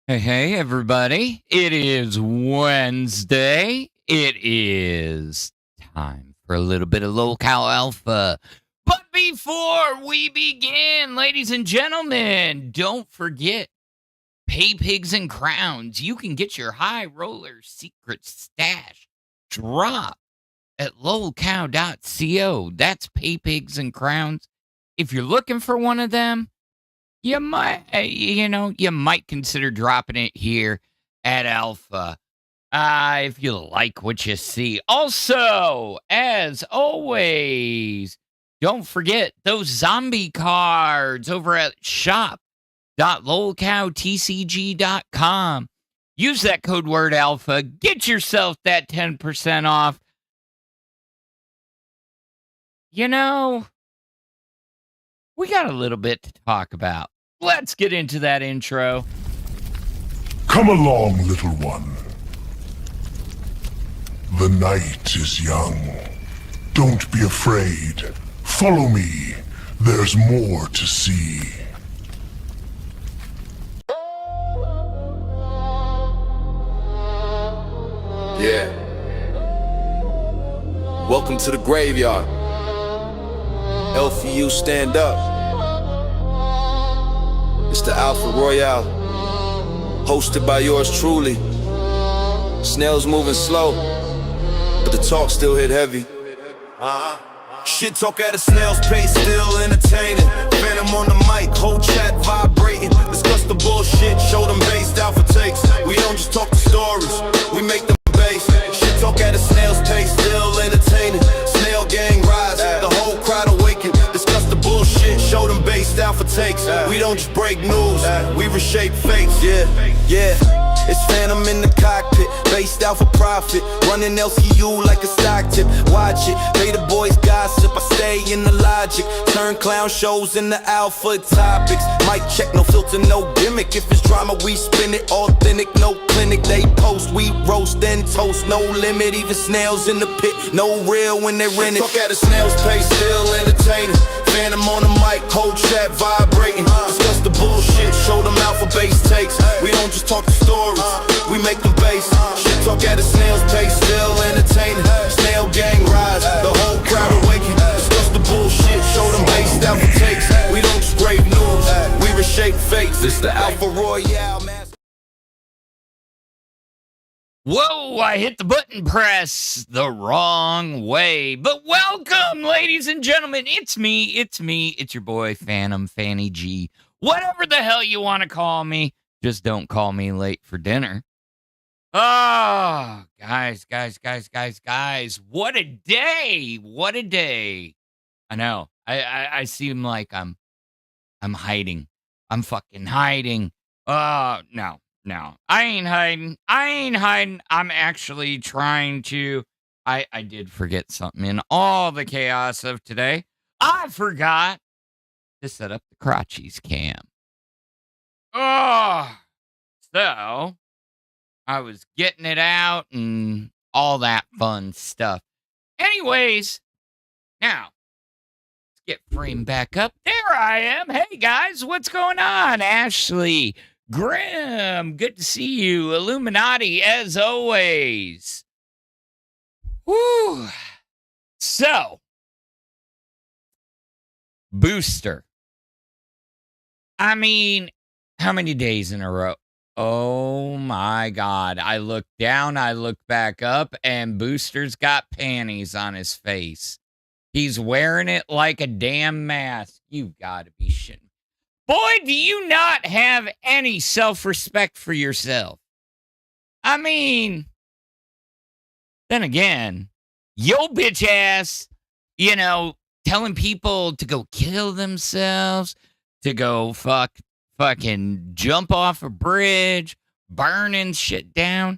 Hey, everybody. It is Wednesday. It is time for a little bit of Lolcow Alpha. But before we begin, ladies and gentlemen, don't forget, Pay Pigs and Crowns. You can get your high roller secret stash drop at lolcow.co. That's Pay Pigs and Crowns. If you're looking for one of them, you might consider dropping it here at Alpha if you like what you see. Also, as always, don't forget those zombie cards over at shop.lolcowtcg.com. Use that code word Alpha. Get yourself that 10% off. We got a little bit to talk about. Let's get into that intro. Come along, little one. The night is young. Don't be afraid. Follow me. There's more to see. Yeah. Welcome to the graveyard. LFU, stand up. It's the Alpha Royale, hosted by yours truly. Snails moving slow, but the talk still hit heavy. Shit talk at a snail's pace, still entertaining. Phantom on the mic, whole chat vibrating. Discuss the bullshit, show them based out for takes. We don't just talk the stories, we make them base. Shit talk at a snail's pace, still entertaining. Snail gang rise, the whole crowd awaken. Discuss the bullshit, show them based out for takes. We don't just break news, we reshape fates. Yeah. It's Phantom in the cockpit, based out for profit. Running LCU like a stock tip. Watch it, pay the boys gossip. I stay in the logic. Turn clown shows into alpha topics. Mic check, no filter, no gimmick. If it's drama, we spin it. Authentic, no clinic. They post, we roast and toast. No limit, even snails in the pit. No real when they rent it. Talk at a snail's pace, still entertaining. Phantom on the mic, whole chat vibrating. Discuss the bullshit, show them alpha base takes. We don't just talk the stories, we make them base. Shit talk at a snail's pace, still entertaining. Snail gang rise, the whole crowd awaken. Discuss the bullshit, show them based alpha takes. We don't just grave news, we reshape fates. It's the Alpha Royale, man. Whoa, I hit the button press the wrong way. But welcome, ladies and gentlemen. It's me. It's your boy, Phantom, Fanny G. Whatever the hell you want to call me. Just don't call me late for dinner. Oh, guys. What a day. What a day. I know. I seem like I'm hiding. I'm fucking hiding. No, I ain't hiding. I'm actually trying to. I did forget something in all the chaos of today. I forgot to set up the crotchies cam. Oh, so I was getting it out and all that fun stuff. Anyways, now let's get framed back up. There I am. Hey guys, what's going on? Ashley, Grim, good to see you. Illuminati, as always. Whew. So, Booster. I mean, how many days in a row? Oh my God. I look down, I look back up, and Booster's got panties on his face. He's wearing it like a damn mask. You've got to be shitting. Boy, do you not have any self-respect for yourself. I mean, then again, yo bitch ass, telling people to go kill themselves, to go fucking jump off a bridge, burning shit down.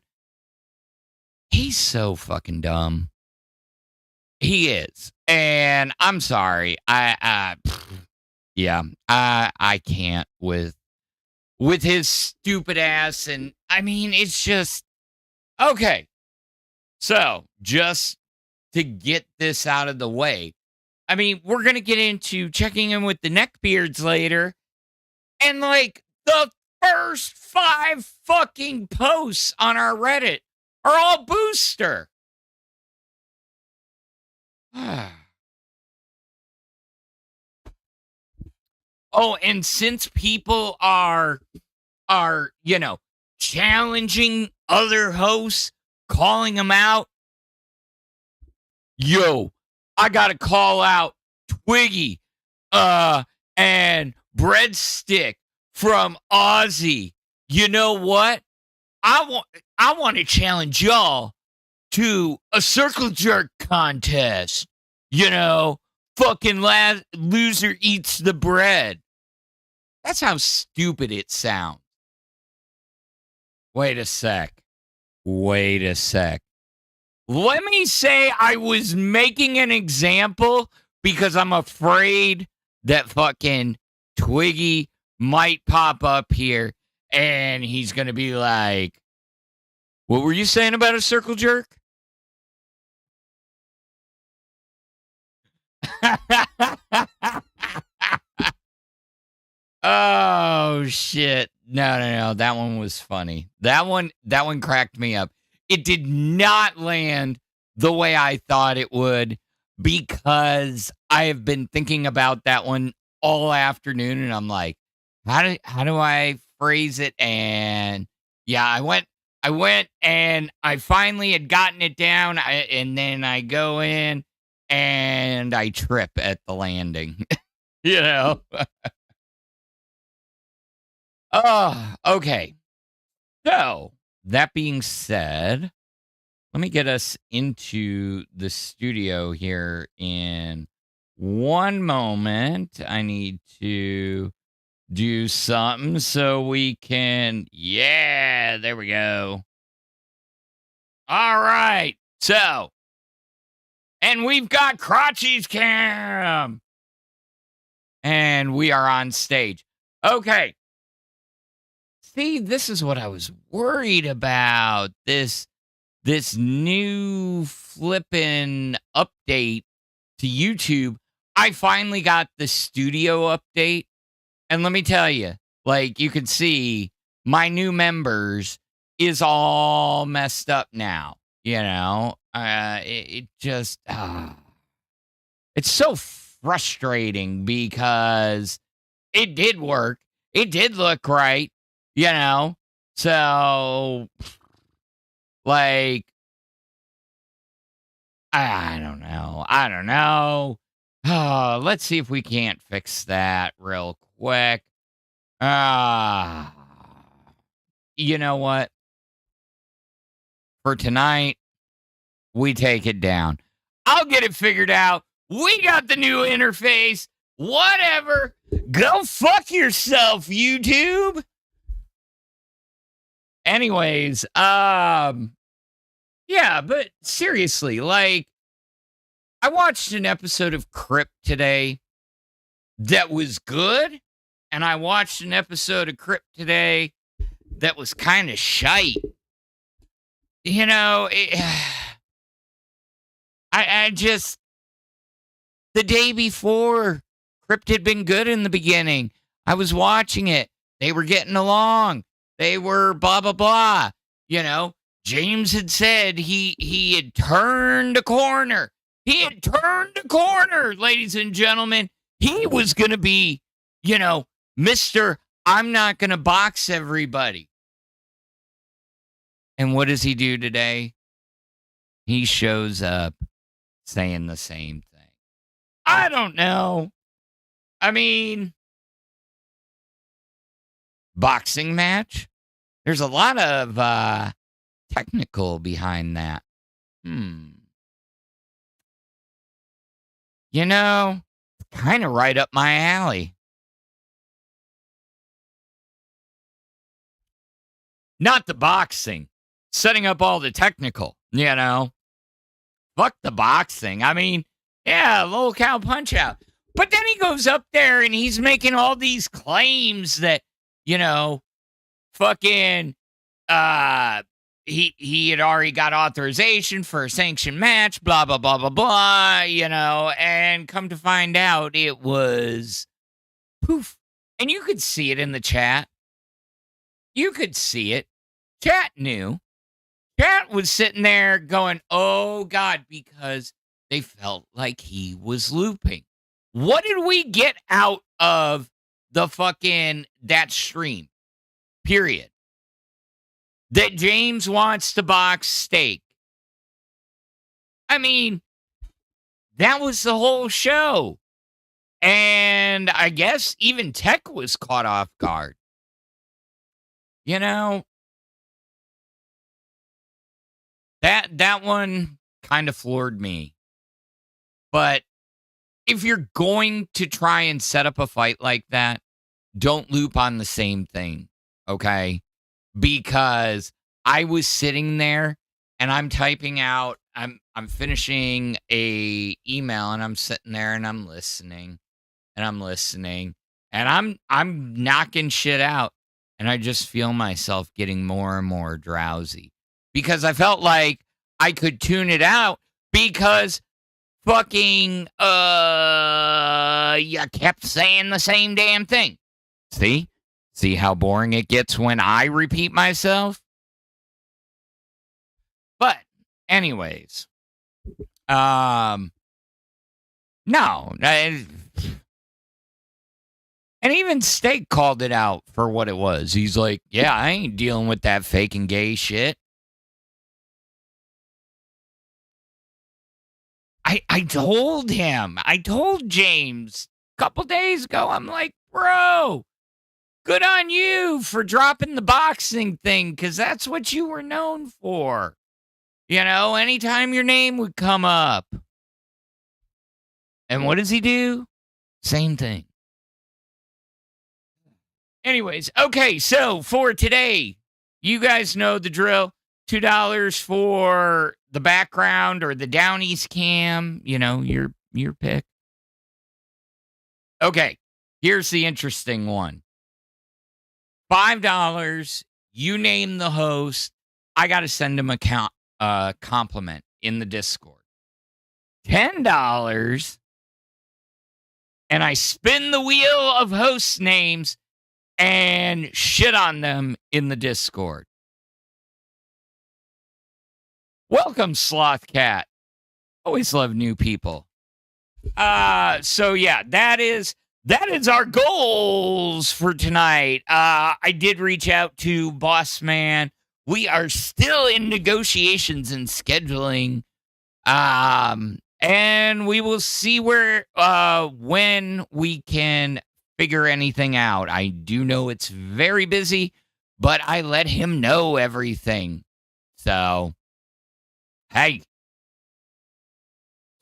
He's so fucking dumb. He is. And I'm sorry. I can't with his stupid ass. And I mean, it's just okay. So just to get this out of the way, I mean, we're going to get into checking in with the neckbeards later. And like the first 5 fucking posts on our Reddit are all Booster. Oh, and since people are challenging other hosts, calling them out, yo, I gotta call out Twiggy, and Breadstick from Aussie. You know what? I want to challenge y'all to a circle jerk contest. Fucking loser eats the bread. That's how stupid it sounds. Wait a sec. Let me say I was making an example because I'm afraid that fucking Twiggy might pop up here and he's going to be like, what were you saying about a circle jerk? Oh, shit. No. That one was funny. That one cracked me up. It did not land the way I thought it would because I have been thinking about that one all afternoon, and I'm like, how do I phrase it? And yeah, I went and I finally had gotten it down, and then I go in and I trip at the landing. Oh, okay. So, that being said, let me get us into the studio here in one moment. I need to do something so we can... Yeah, there we go. All right. So, and we've got Crotchy's cam. And we are on stage. Okay. See, this is what I was worried about. This new flippin' update to YouTube. I finally got the studio update. And let me tell you, like you can see, my new members is all messed up now. It just, it's so frustrating because it did work. It did look right. So, like, I don't know. Let's see if we can't fix that real quick. You know what? For tonight, we take it down. I'll get it figured out. We got the new interface. Whatever. Go fuck yourself, YouTube. Anyways, yeah, but seriously, like, I watched an episode of Crypt today that was good, and I watched an episode of Crypt today that was kind of shite. I just, the day before, Crypt had been good in the beginning. I was watching it. They were getting along. They were blah, blah, blah. James had said he had turned a corner. He had turned a corner, ladies and gentlemen. He was going to be, Mr. I'm not going to box everybody. And what does he do today? He shows up saying the same thing. I don't know. I mean, boxing match? There's a lot of technical behind that. Kind of right up my alley. Not the boxing. Setting up all the technical, Fuck the boxing. I mean, yeah, Lolcow punch out. But then he goes up there and he's making all these claims that, fucking, he had already got authorization for a sanctioned match, blah, blah, blah, blah, blah, and come to find out it was poof. And you could see it in the chat. You could see it. Chat knew. Chat was sitting there going, oh, God, because they felt like he was looping. What did we get out of the fucking that stream? Period. That James wants to box steak. I mean, that was the whole show. And I guess even Tech was caught off guard. You know, that one kind of floored me. But if you're going to try and set up a fight like that, don't loop on the same thing, okay? Because I was sitting there and I'm typing out, I'm finishing a email and I'm sitting there and I'm listening and I'm knocking shit out, and I just feel myself getting more and more drowsy because I felt like I could tune it out because fucking you kept saying the same damn thing. See how boring it gets when I repeat myself? But anyways, no. And even Steak called it out for what it was. He's like, yeah, I ain't dealing with that fake and gay shit. I told him. I told James a couple days ago. I'm like, bro, good on you for dropping the boxing thing, because that's what you were known for. You know, anytime your name would come up. And what does he do? Same thing. Anyways, okay, so for today, you guys know the drill. $2 for the background or the Downies cam, you know, your pick. Okay, here's the interesting one. $5, you name the host. I got to send him a compliment in the Discord. $10, and I spin the wheel of host names and shit on them in the Discord. Welcome, Sloth Cat. Always love new people. So yeah, that is our goals for tonight. I did reach out to Boss Man. We are still in negotiations and scheduling. And we will see where when we can figure anything out. I do know it's very busy, but I let him know everything. So, hey,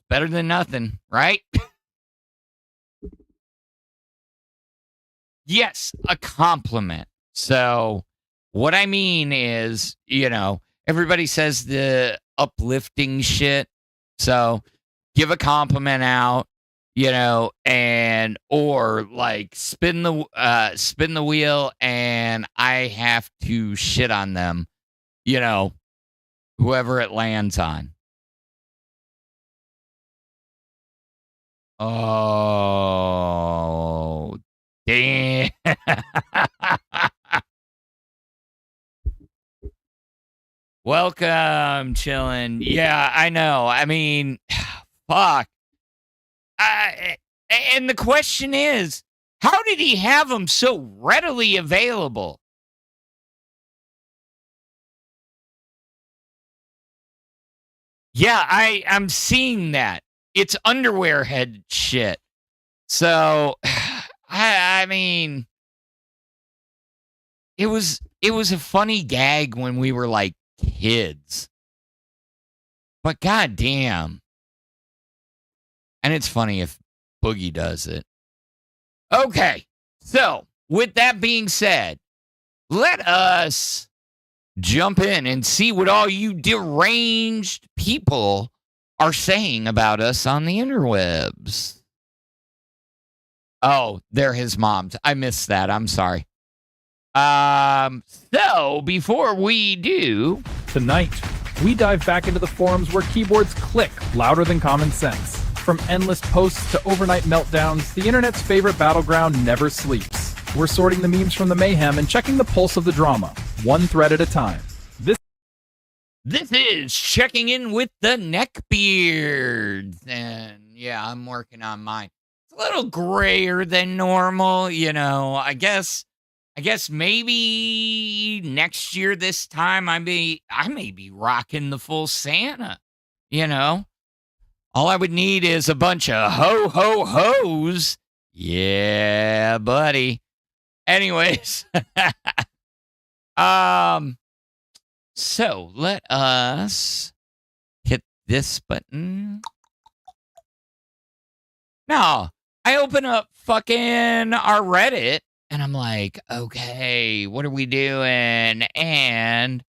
better than nothing, right? Yes, a compliment. So, what I mean is, you know, everybody says the uplifting shit. So, give a compliment out, you know, and or like spin the wheel and I have to shit on them, you know, whoever it lands on. Oh, damn. Welcome, chillin'. Yeah, I know. I mean, fuck. And the question is, how did he have them so readily available? Yeah, I'm seeing that. It's underwear head shit. So, I mean, it was a funny gag when we were like kids. But goddamn. And it's funny if Boogie does it. Okay, so with that being said, let us jump in and see what all you deranged people are saying about us on the interwebs. Oh, they're his moms. I missed that. I'm sorry. So before we do... Tonight, we dive back into the forums where keyboards click louder than common sense. From endless posts to overnight meltdowns, the internet's favorite battleground never sleeps. We're sorting the memes from the mayhem and checking the pulse of the drama, one thread at a time. This is checking in with the neckbeards. And yeah, I'm working on mine. It's a little grayer than normal, you know. I guess maybe next year this time I may be rocking the full Santa, you know. All I would need is a bunch of ho-ho-hos. Yeah, buddy. Anyways, so let us hit this button. Now, I open up fucking our Reddit and I'm like, okay, what are we doing? And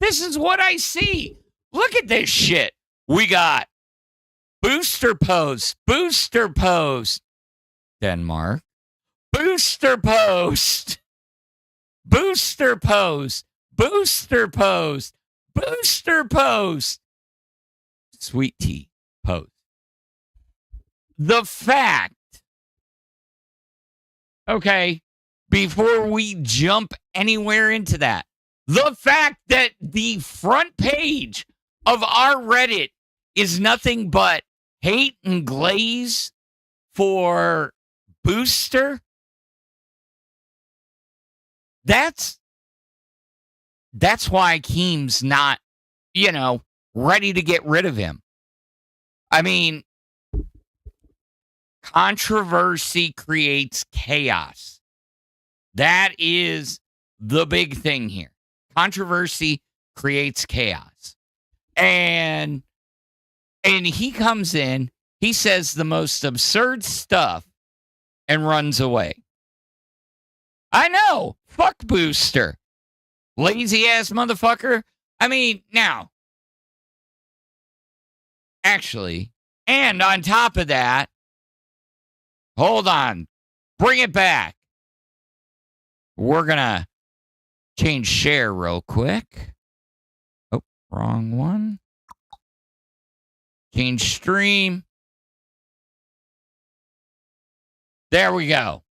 this is what I see. Look at this shit. We got booster post, Denmark, booster post, sweet tea post. The fact, okay, before we jump anywhere into that, the fact that the front page of our Reddit is nothing but hate and glaze for Booster. That's why Keem's not, ready to get rid of him. I mean, controversy creates chaos. That is the big thing here. Controversy creates chaos. And he comes in, he says the most absurd stuff and runs away. I know. Fuck Booster. Lazy ass motherfucker. I mean, now, actually, and on top of that, hold on. Bring it back. We're going to change share real quick. Oh, wrong one. Change stream. There we go.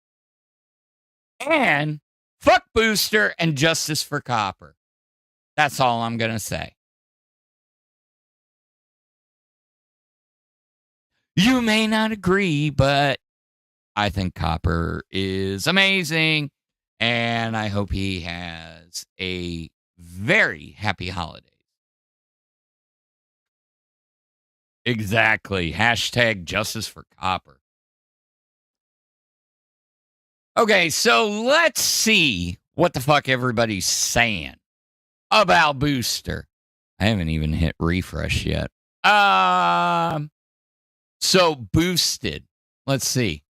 And fuck Booster and justice for Copper. That's all I'm going to say. You may not agree, but I think Copper is amazing. And I hope he has a very happy holiday. Exactly. Hashtag justice for Copper. Okay, so let's see what the fuck everybody's saying about Booster. I haven't even hit refresh yet. So boosted. Let's see.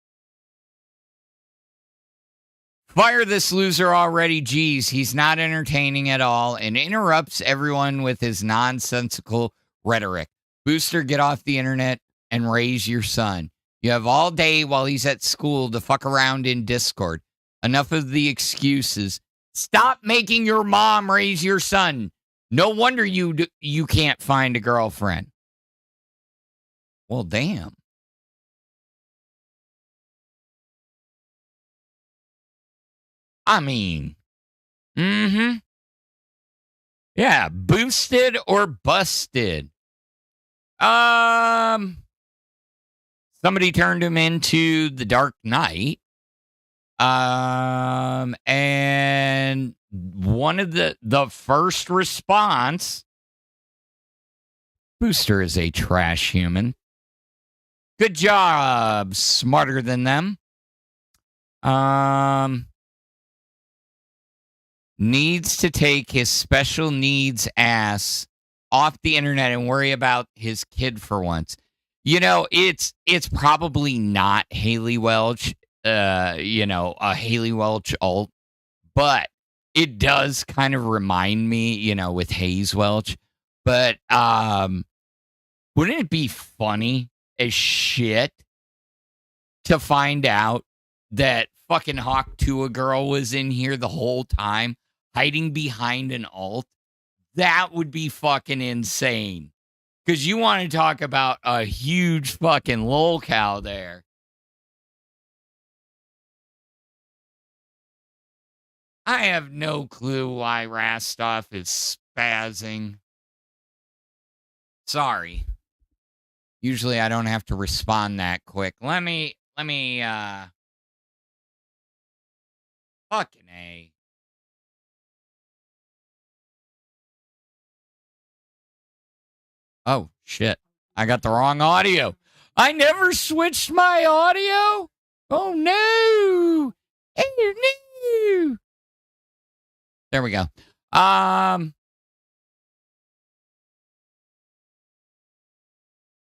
Fire this loser already. Geez, he's not entertaining at all and interrupts everyone with his nonsensical rhetoric. Booster, get off the internet and raise your son. You have all day while he's at school to fuck around in Discord. Enough of the excuses. Stop making your mom raise your son. No wonder you can't find a girlfriend. Well, damn. I mean, yeah, boosted or busted. Somebody turned him into the Dark Knight. And one of the first response, Booster is a trash human. Good job, smarter than them. Needs to take his special needs ass off the internet and worry about his kid for once. It's probably not Haley Welch, a Haley Welch alt, but it does kind of remind me, with Hayes Welch. But wouldn't it be funny as shit to find out that fucking Hawk Tua girl was in here the whole time, hiding behind an alt? That would be fucking insane. Because you want to talk about a huge fucking lolcow there. I have no clue why Rastov is spazzing. Sorry. Usually I don't have to respond that quick. Let me, fucking A. Oh, shit. I got the wrong audio. I never switched my audio? Oh, no. Oh, no. There we go.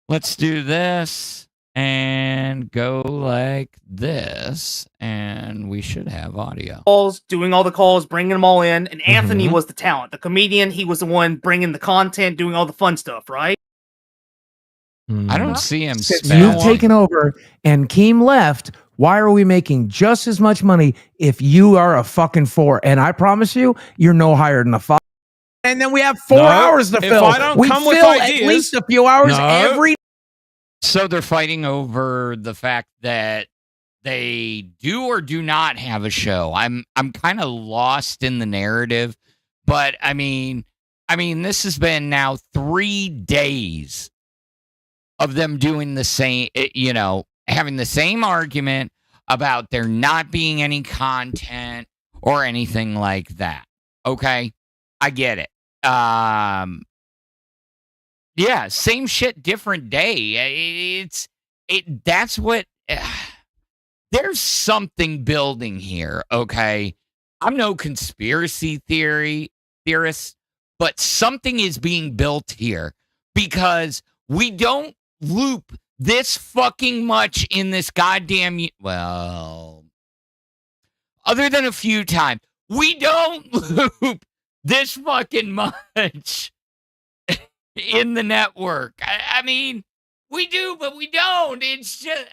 Let's do this and go like this, and we should have audio. Calls, doing all the calls, bringing them all in, and Anthony was the talent. The comedian, he was the one bringing the content, doing all the fun stuff, right? I don't see him Since spazzing. you've taken over and Keem left, why are we making just as much money if you are a fucking 4? And I promise you, you're no higher than a 5. And then we have 4 hours to if fill. I don't we come with fill ideas- at least a few hours No. every. So they're fighting over the fact that they do or do not have a show. I'm kind of lost in the narrative, but I mean, this has been now 3 days of them doing the same, having the same argument about there not being any content or anything like that. Okay, I get it. Yeah, same shit, different day. That's what. There's something building here. Okay, I'm no conspiracy theorist, but something is being built here because we don't loop this fucking much in this goddamn. Well, other than a few times, we don't loop this fucking much in the network. I mean, we do, but we don't. It's just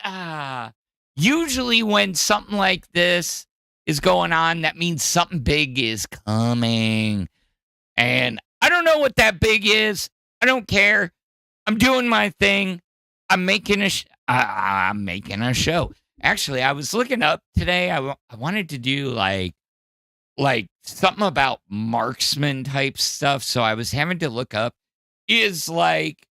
usually when something like this is going on, that means something big is coming. And I don't know what that big is. I don't care. I'm doing my thing. I'm making a show. Actually, I was looking up today. I wanted to do like something about marksman type stuff. So I was having to look up is like,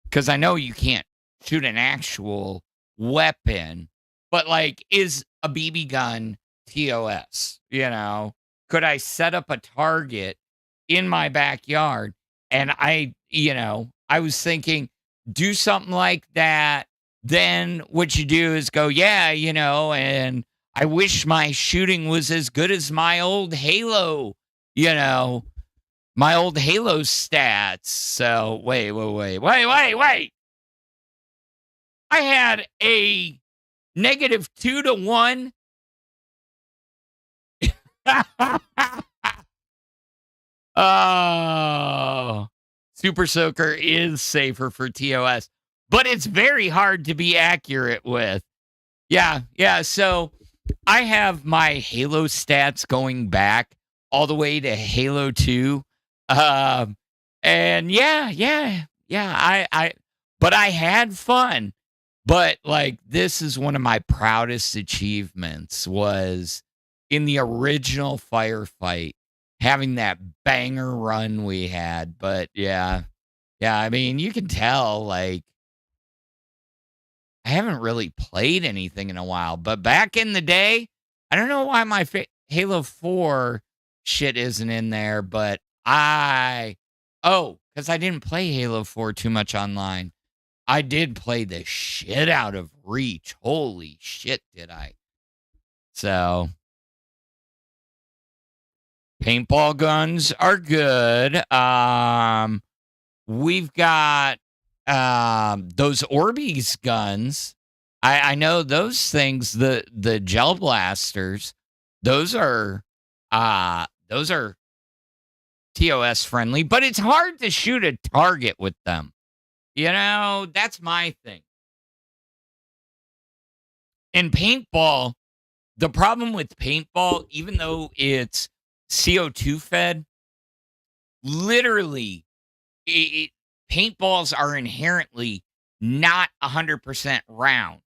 because I know you can't shoot an actual weapon, but like, is a BB gun TOS? Could I set up a target in my backyard? And I was thinking, do something like that. Then what you do is go, and I wish my shooting was as good as my old Halo, my old Halo stats. So wait. I had a -2 to 1. Oh, Super Soaker is safer for TOS, but it's very hard to be accurate with. Yeah. So I have my Halo stats going back all the way to Halo 2. And but I had fun. But like, this is one of my proudest achievements was in the original firefight, having that banger run we had. But yeah, I mean, you can tell, like, I haven't really played anything in a while, but back in the day, I don't know why my Halo 4 shit isn't in there, but because I didn't play Halo 4 too much online. I did play the shit out of Reach. Holy shit, did I. So, paintball guns are good. We've got those Orbeez guns. I know those things, the gel blasters, those are TOS friendly, but it's hard to shoot a target with them. That's my thing. In paintball, the problem with paintball, even though it's CO2 fed, literally, paintballs are inherently not 100% round.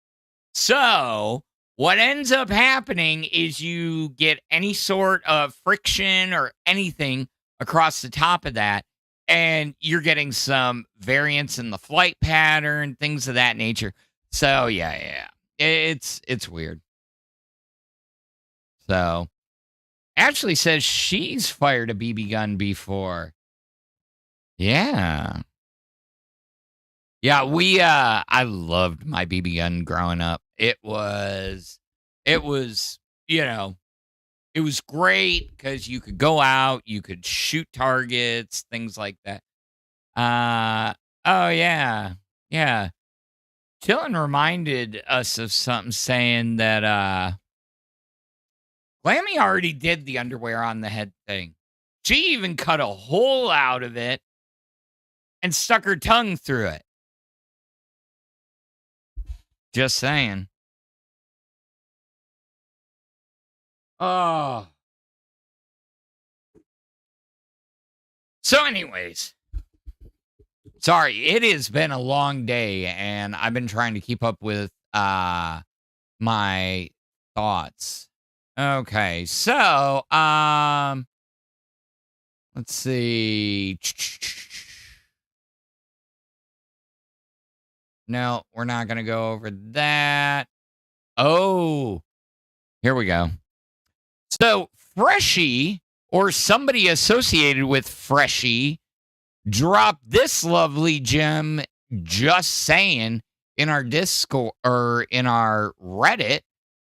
So What ends up happening is you get any sort of friction or anything across the top of that, and you're getting some variance in the flight pattern, things of that nature. So yeah. It's weird. So Ashley says she's fired a BB gun before. Yeah. Yeah, I loved my BB gun growing up. It was, it was great because you could go out, you could shoot targets, things like that. Oh yeah. Yeah. Chillin reminded us of something saying that Glammy already did the underwear on the head thing. She even cut a hole out of it and stuck her tongue through it. Just saying. Oh. So anyways, sorry, it has been a long day and I've been trying to keep up with my thoughts. Okay, so let's see. No, we're not going to go over that. Oh, here we go. So, Freshie, or somebody associated with Freshie, dropped this lovely gem, just saying, in our Discord or in our Reddit,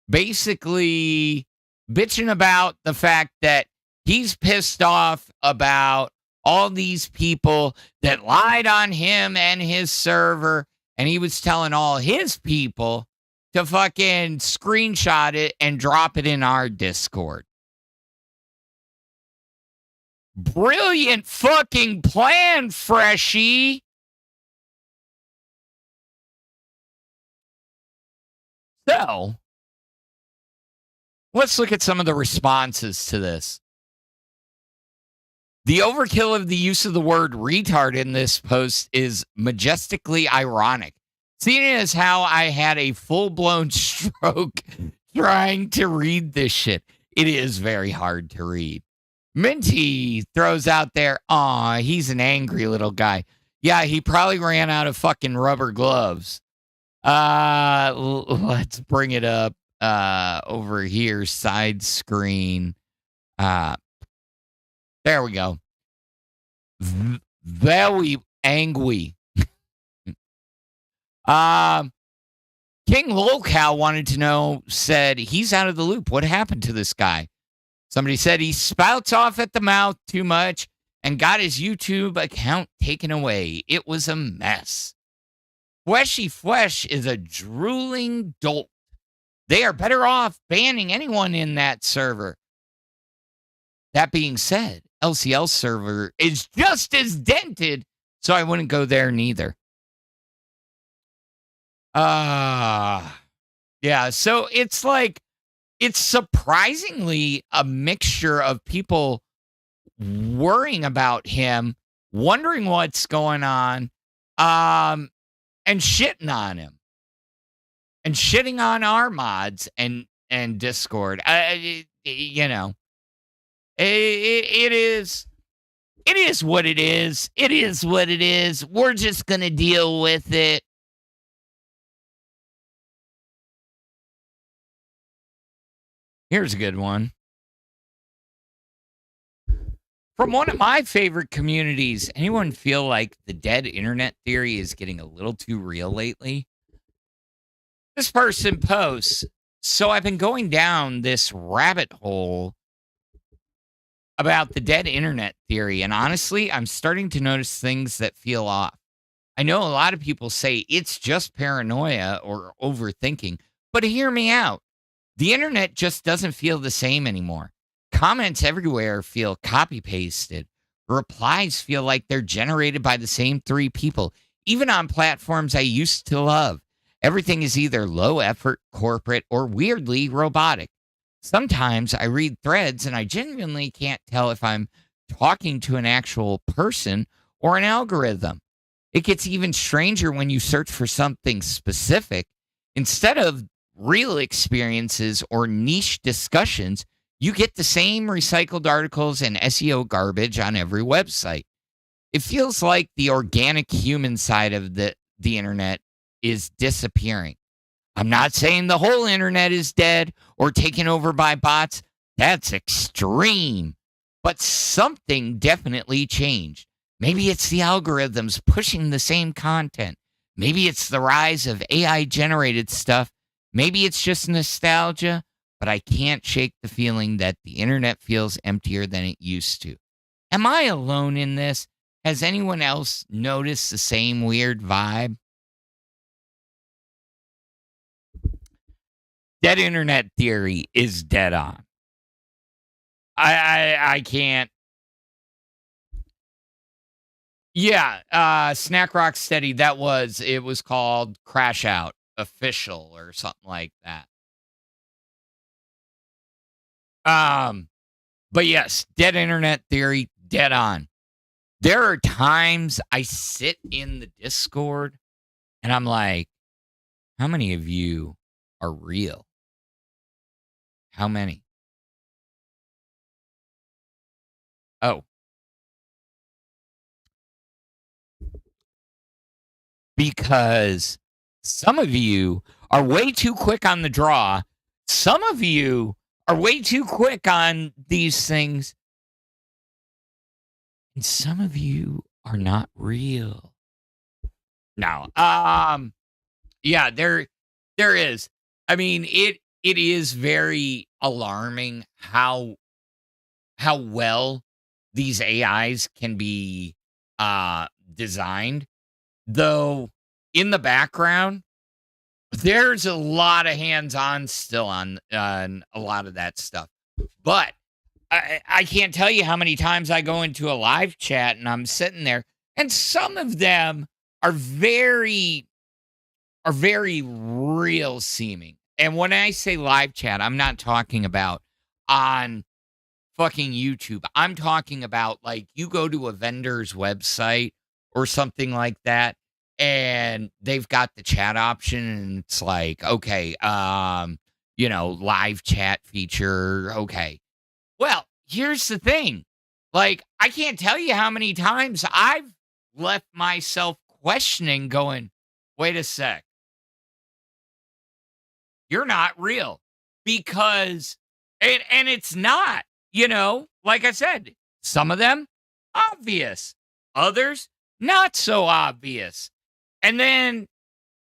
basically bitching about the fact that he's pissed off about all these people that lied on him and his server, and he was telling all his people to fucking screenshot it and drop it in our Discord. Brilliant fucking plan, Freshie. So, let's look at some of the responses to this. The overkill of the use of the word retard in this post is majestically ironic, seeing as how I had a full-blown stroke trying to read this shit. It is very hard to read. Minty throws out there, aw, he's an angry little guy. Yeah, he probably ran out of fucking rubber gloves. Let's bring it up over here, side screen. There we go. Very angry. King Lolcow wanted to know, said, he's out of the loop. What happened to this guy? Somebody said he spouts off at the mouth too much and got his YouTube account taken away. It was a mess. Fleshy Flesh is a drooling dolt. They are better off banning anyone in that server. That being said, LCL server is just as dented, so I wouldn't go there neither. Yeah, so it's like, it's surprisingly a mixture of people worrying about him, wondering what's going on, and shitting on him. And shitting on our mods and Discord. You know. It is what it is. It is what it is. We're just going to deal with it. Here's a good one. From one of my favorite communities, anyone feel like the dead internet theory is getting a little too real lately? This person posts, so I've been going down this rabbit hole about the dead internet theory, and honestly, I'm starting to notice things that feel off. I know a lot of people say it's just paranoia or overthinking, but hear me out. The internet just doesn't feel the same anymore. Comments everywhere feel copy-pasted. Replies feel like they're generated by the same 3 people, even on platforms I used to love. Everything is either low effort, corporate, or weirdly robotic. Sometimes I read threads and I genuinely can't tell if I'm talking to an actual person or an algorithm. It gets even stranger when you search for something specific. Instead of real experiences or niche discussions, you get the same recycled articles and SEO garbage on every website. It feels like the organic human side of the internet is disappearing. I'm not saying the whole internet is dead or taken over by bots. That's extreme. But something definitely changed. Maybe it's the algorithms pushing the same content. Maybe it's the rise of AI-generated stuff. Maybe it's just nostalgia, but I can't shake the feeling that the internet feels emptier than it used to. Am I alone in this? Has anyone else noticed the same weird vibe? Dead internet theory is dead on. I can't. Yeah, Snack Rock Steady, it was called Crash Out Official or something like that. But yes, dead internet theory, dead on. There are times I sit in the Discord and I'm like, how many of you are real? How many? Oh. Because some of you are way too quick on the draw. Some of you are way too quick on these things. And some of you are not real. Now, yeah, there is. I mean, it is very alarming how well these AIs can be designed. Though in the background, there's a lot of hands-on still on a lot of that stuff. But I can't tell you how many times I go into a live chat and I'm sitting there, and some of them are very real seeming. And when I say live chat, I'm not talking about on fucking YouTube. I'm talking about like you go to a vendor's website or something like that, and they've got the chat option, and it's like, okay, live chat feature. Okay. Well, here's the thing. Like, I can't tell you how many times I've left myself questioning, going, wait a sec. You're not real. Because, and it's not, like I said, some of them obvious, others not so obvious. And then,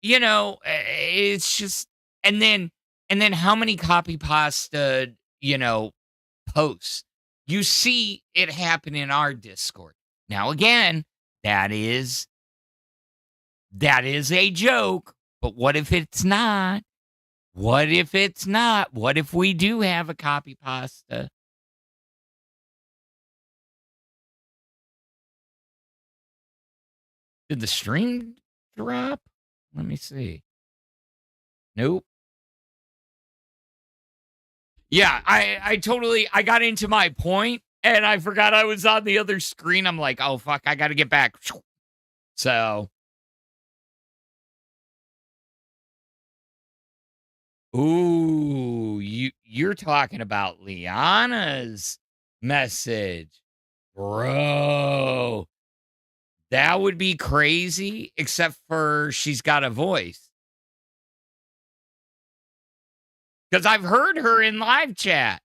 it's just, and then how many copy pasta, posts. You see it happen in our Discord. Now, again, that is a joke, but what if it's not? What if it's not? What if we do have a copy pasta? Did the stream drop? Let me see. Nope. Yeah, I got into my point and I forgot I was on the other screen. I'm like, oh fuck, I gotta get back. So. Ooh, you're talking about Liana's message. Bro. That would be crazy, except for she's got a voice. Because I've heard her in live chat.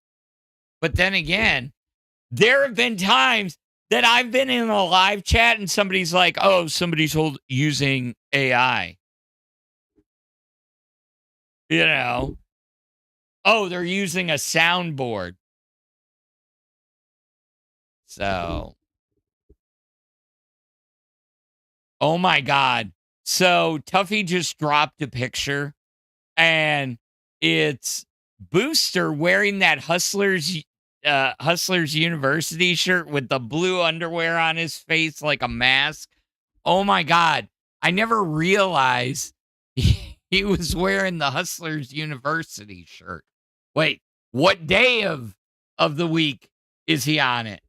But then again, there have been times that I've been in a live chat and somebody's like, oh, somebody's using AI. Oh, they're using a soundboard. So. Oh my God. So Tuffy just dropped a picture and it's Booster wearing that Hustlers University shirt with the blue underwear on his face like a mask. Oh my God. I never realized he was wearing the Hustlers University shirt. Wait, what day of the week is he on it?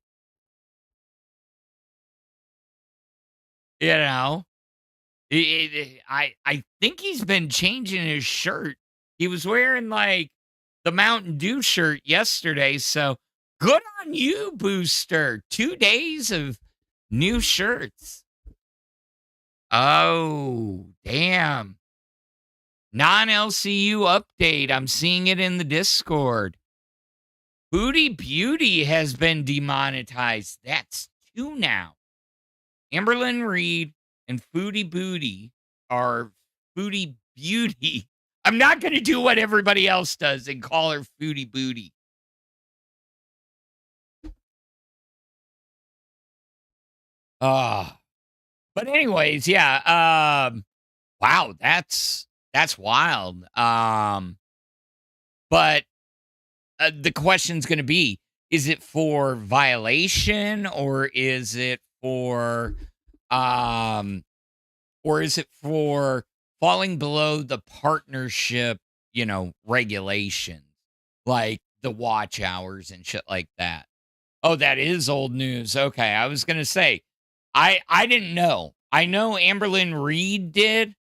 I think he's been changing his shirt. He was wearing like the Mountain Dew shirt yesterday. So good on you, Booster. 2 days of new shirts. Oh, damn. Non-LCU update. I'm seeing it in the Discord. Booty Beauty has been demonetized. That's 2 now. Amberlynn Reed and Foodie Booty are Foodie Beauty. I'm not going to do what everybody else does and call her Foodie Booty. But anyways, yeah. Wow, that's wild. But the question's going to be, is it for violation or is it for falling below the partnership, regulations, like the watch hours and shit like that? Oh, that is old news. Okay, I was going to say, I didn't know. I know Amberlynn Reed did,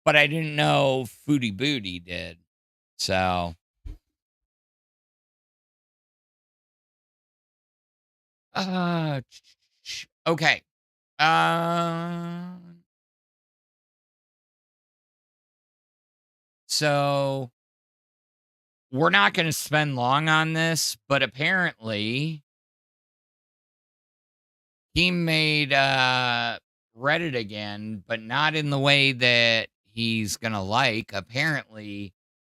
but I didn't know Foodie Booty did. So... okay. So we're not going to spend long on this, but apparently he made Reddit again, but not in the way that he's going to like. Apparently,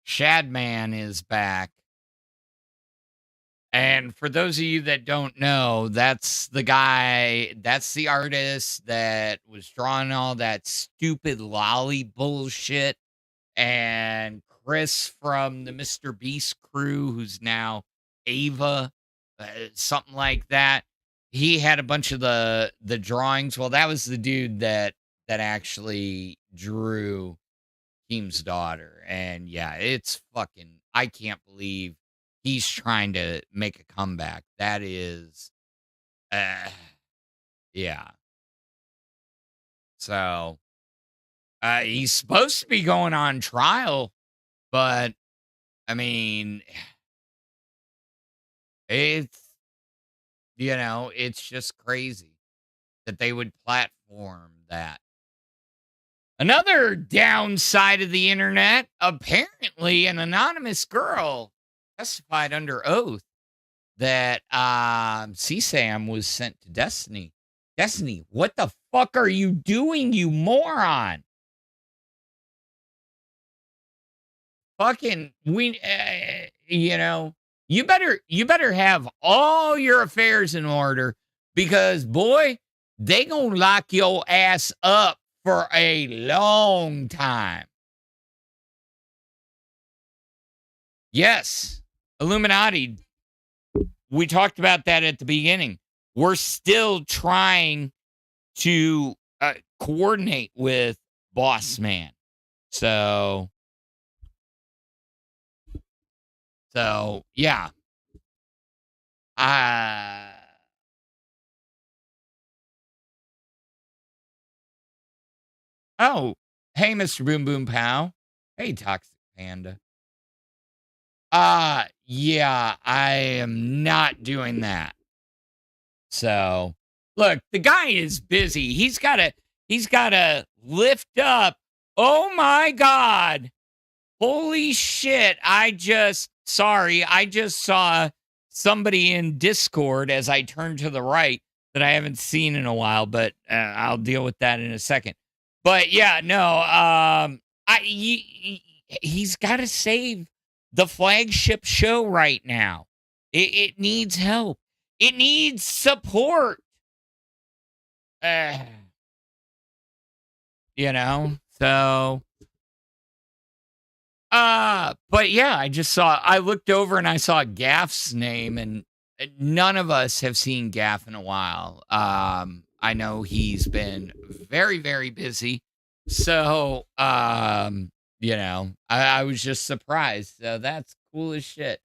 Shadman is back. And for those of you that don't know, that's the guy, that's the artist that was drawing all that stupid lolly bullshit. And Chris from the Mr. Beast crew, who's now Ava, something like that. He had a bunch of the drawings. Well, that was the dude that actually drew Keem's daughter. And yeah, it's fucking, I can't believe he's trying to make a comeback. That is, yeah. So, he's supposed to be going on trial, but I mean, it's, it's just crazy that they would platform that. Another downside of the internet, apparently an anonymous girl testified under oath that CSAM was sent to Destiny. Destiny, what the fuck are you doing, you moron? Fucking, you better have all your affairs in order, because boy, they gonna lock your ass up for a long time. Yes, Illuminati. We talked about that at the beginning. We're still trying to coordinate with Boss Man. So yeah. Oh, hey, Mr. Boom Boom Pow. Hey, Toxic Panda. Yeah, I am not doing that. So, look, the guy is busy. He's got to lift up. Oh my God. Holy shit. I just saw somebody in Discord as I turned to the right that I haven't seen in a while, but I'll deal with that in a second. But yeah, no, he's got to save the flagship show right now. It needs help. It needs support. So, but yeah, I looked over and I saw Gaff's name, and none of us have seen Gaff in a while. I know he's been very, very busy. So, I was just surprised. So that's cool as shit.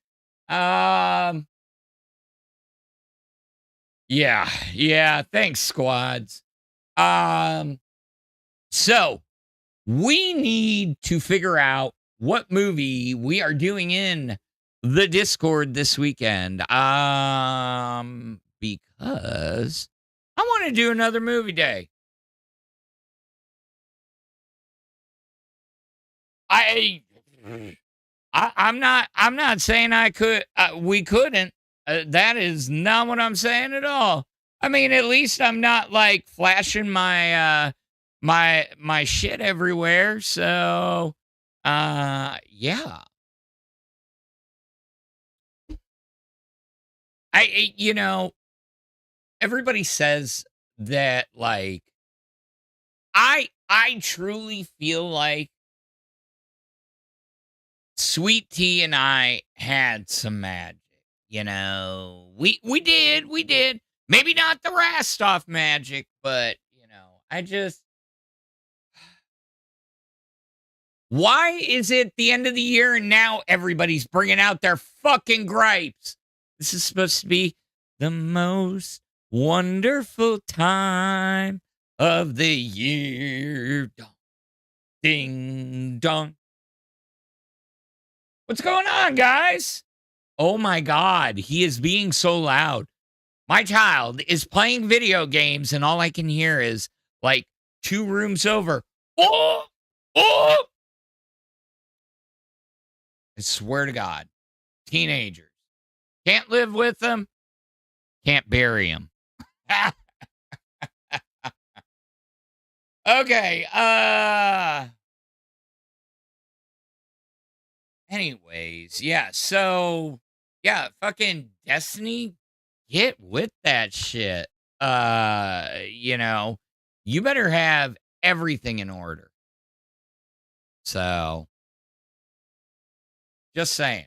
Yeah. Thanks, squads. So we need to figure out what movie we are doing in the Discord this weekend. Because I want to do another movie day. I'm not saying we couldn't. That is not what I'm saying at all. I mean, at least I'm not like flashing my my shit everywhere. So yeah. You know, everybody says that like I truly feel like Sweet Tea and I had some magic. You know, we did. Maybe not the Rastoff magic, but you know, why is it the end of the year and now everybody's bringing out their fucking gripes? This is supposed to be the most wonderful time of the year. Ding dong. What's going on, guys? Oh my God, he is being so loud. My child is playing video games and all I can hear is like 2 rooms over. Oh! Oh! I swear to God, teenagers. Can't live with them. Can't bury them. Okay. Anyways, yeah. So, yeah, fucking Destiny, get with that shit. You know, you better have everything in order. So, just saying.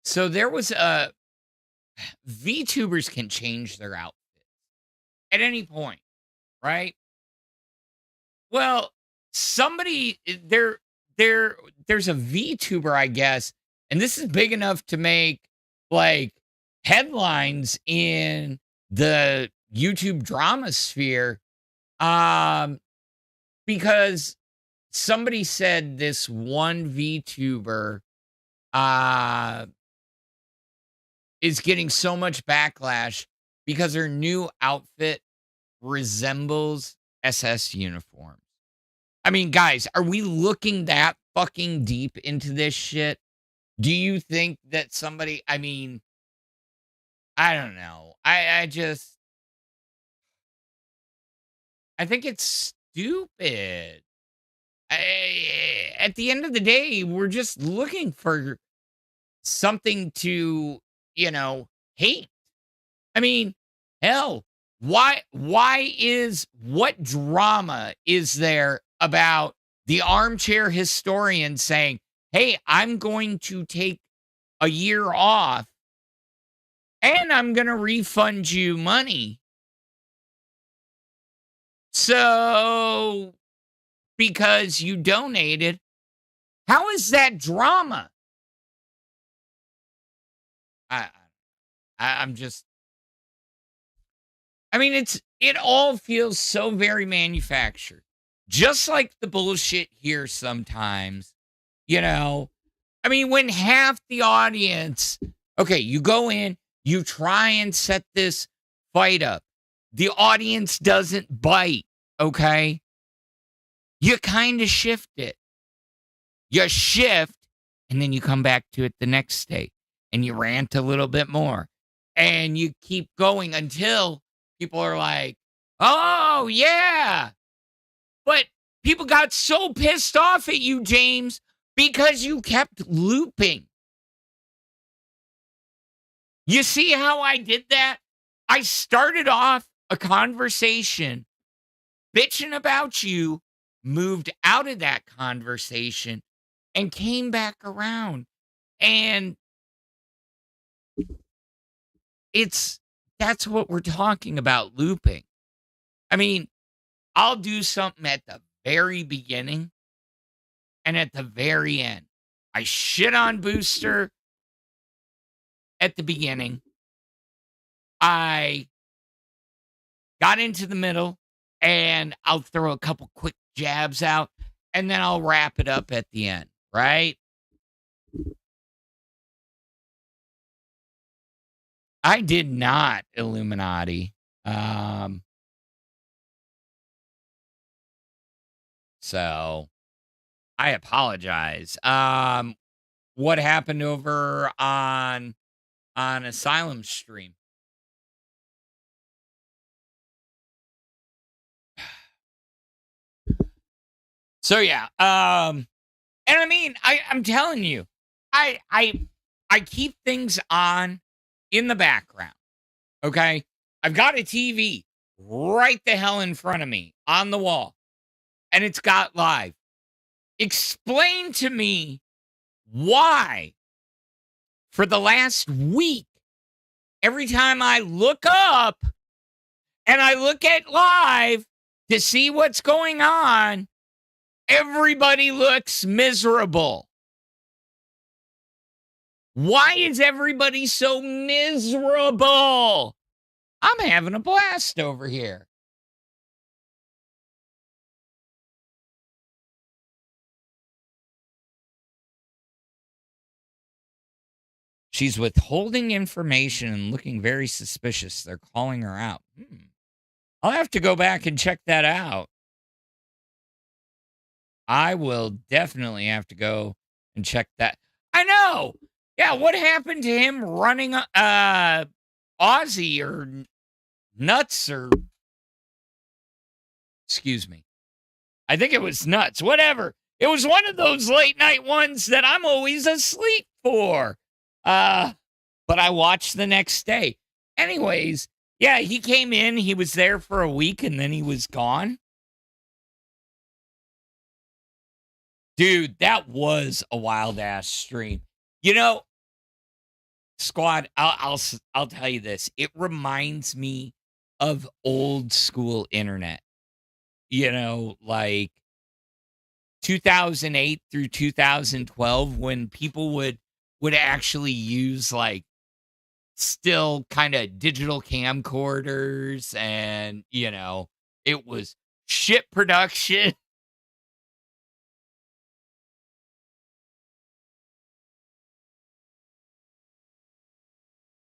So there was VTubers can change their outfits at any point, right? Well, somebody there's a VTuber, I guess, and this is big enough to make like headlines in the YouTube drama sphere. Because somebody said this one VTuber is getting so much backlash because her new outfit resembles SS uniforms. I mean, guys, are we looking that fucking deep into this shit? Do you think that somebody, I mean, I don't know. I think it's stupid. At the end of the day, we're just looking for something to, you know, hate. I mean, hell, what drama is there about the armchair historian saying, hey, I'm going to take a year off and I'm going to refund you money. So, because you donated, how is that drama? I'm just, I mean, it all feels so very manufactured. Just like the bullshit here sometimes, you know. I mean, when half the audience, okay, you go in, you try and set this fight up. The audience doesn't bite, okay? You kind of shift it. You shift, and then you come back to it the next day, and you rant a little bit more. And you keep going until people are like, oh, yeah. But people got so pissed off at you, James, because you kept looping. You see how I did that? I started off a conversation bitching about you, moved out of that conversation, and came back around. And that's what we're talking about, looping. I mean, I'll do something at the very beginning and at the very end. I shit on Booster at the beginning. I got into the middle and I'll throw a couple quick jabs out, and then I'll wrap it up at the end, right? I did not Illuminati. So I apologize. What happened over on Asylum Stream? So yeah, and I mean, I'm telling you, I keep things on in the background. Okay, I've got a TV right the hell in front of me on the wall, and it's got live. Explain to me why, for the last week, every time I look up and I look at live to see what's going on, everybody looks miserable. Why is everybody so miserable? I'm having a blast over here. She's withholding information and looking very suspicious. They're calling her out. I'll have to go back and check that out. I will definitely have to go and check that. I know. Yeah, what happened to him running Aussie or Nuts or excuse me. I think it was Nuts. Whatever. It was one of those late night ones that I'm always asleep for. But I watched the next day. Anyways, yeah, he came in, he was there for a week, and then he was gone. Dude, that was a wild ass stream. You know, squad, I'll tell you this. It reminds me of old school internet. You know, like 2008 through 2012 when people would actually use like still kind of digital camcorders, and you know, it was shit production.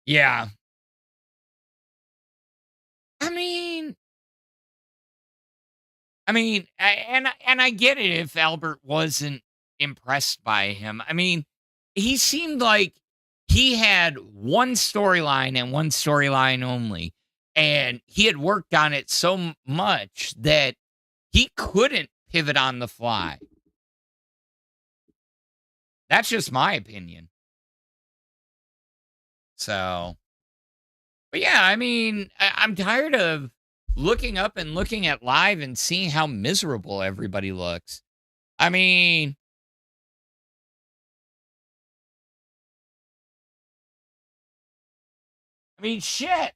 Yeah. I mean, and I get it if Albert wasn't impressed by him. I mean, he seemed like he had one storyline and one storyline only, and he had worked on it so much that he couldn't pivot on the fly. That's just my opinion. So, but yeah, I mean, I'm tired of looking up and looking at live and seeing how miserable everybody looks. I mean, shit.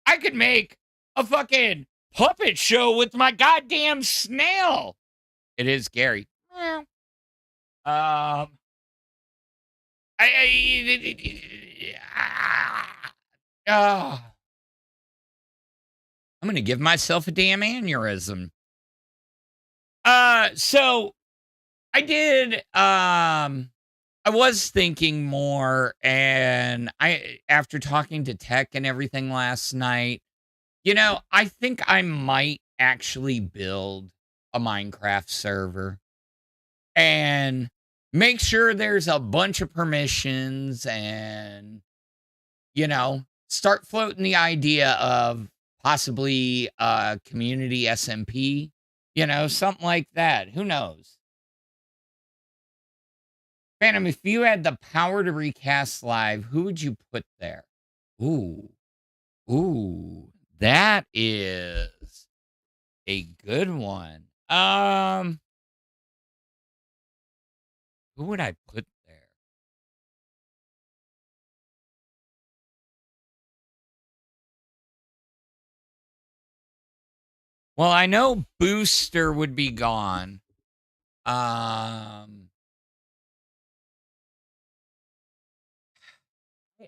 I could make a fucking puppet show with my goddamn snail. It is Gary. Meow. I'm gonna give myself a damn aneurysm. So I did. I was thinking more, and after talking to Tech and everything last night, you know, I think I might actually build a Minecraft server and make sure there's a bunch of permissions and, you know, start floating the idea of possibly a community SMP, you know, something like that. Who knows? Phantom, if you had the power to recast live, who would you put there? Ooh. Ooh. That is a good one. Who would I put there? Well, I know Booster would be gone.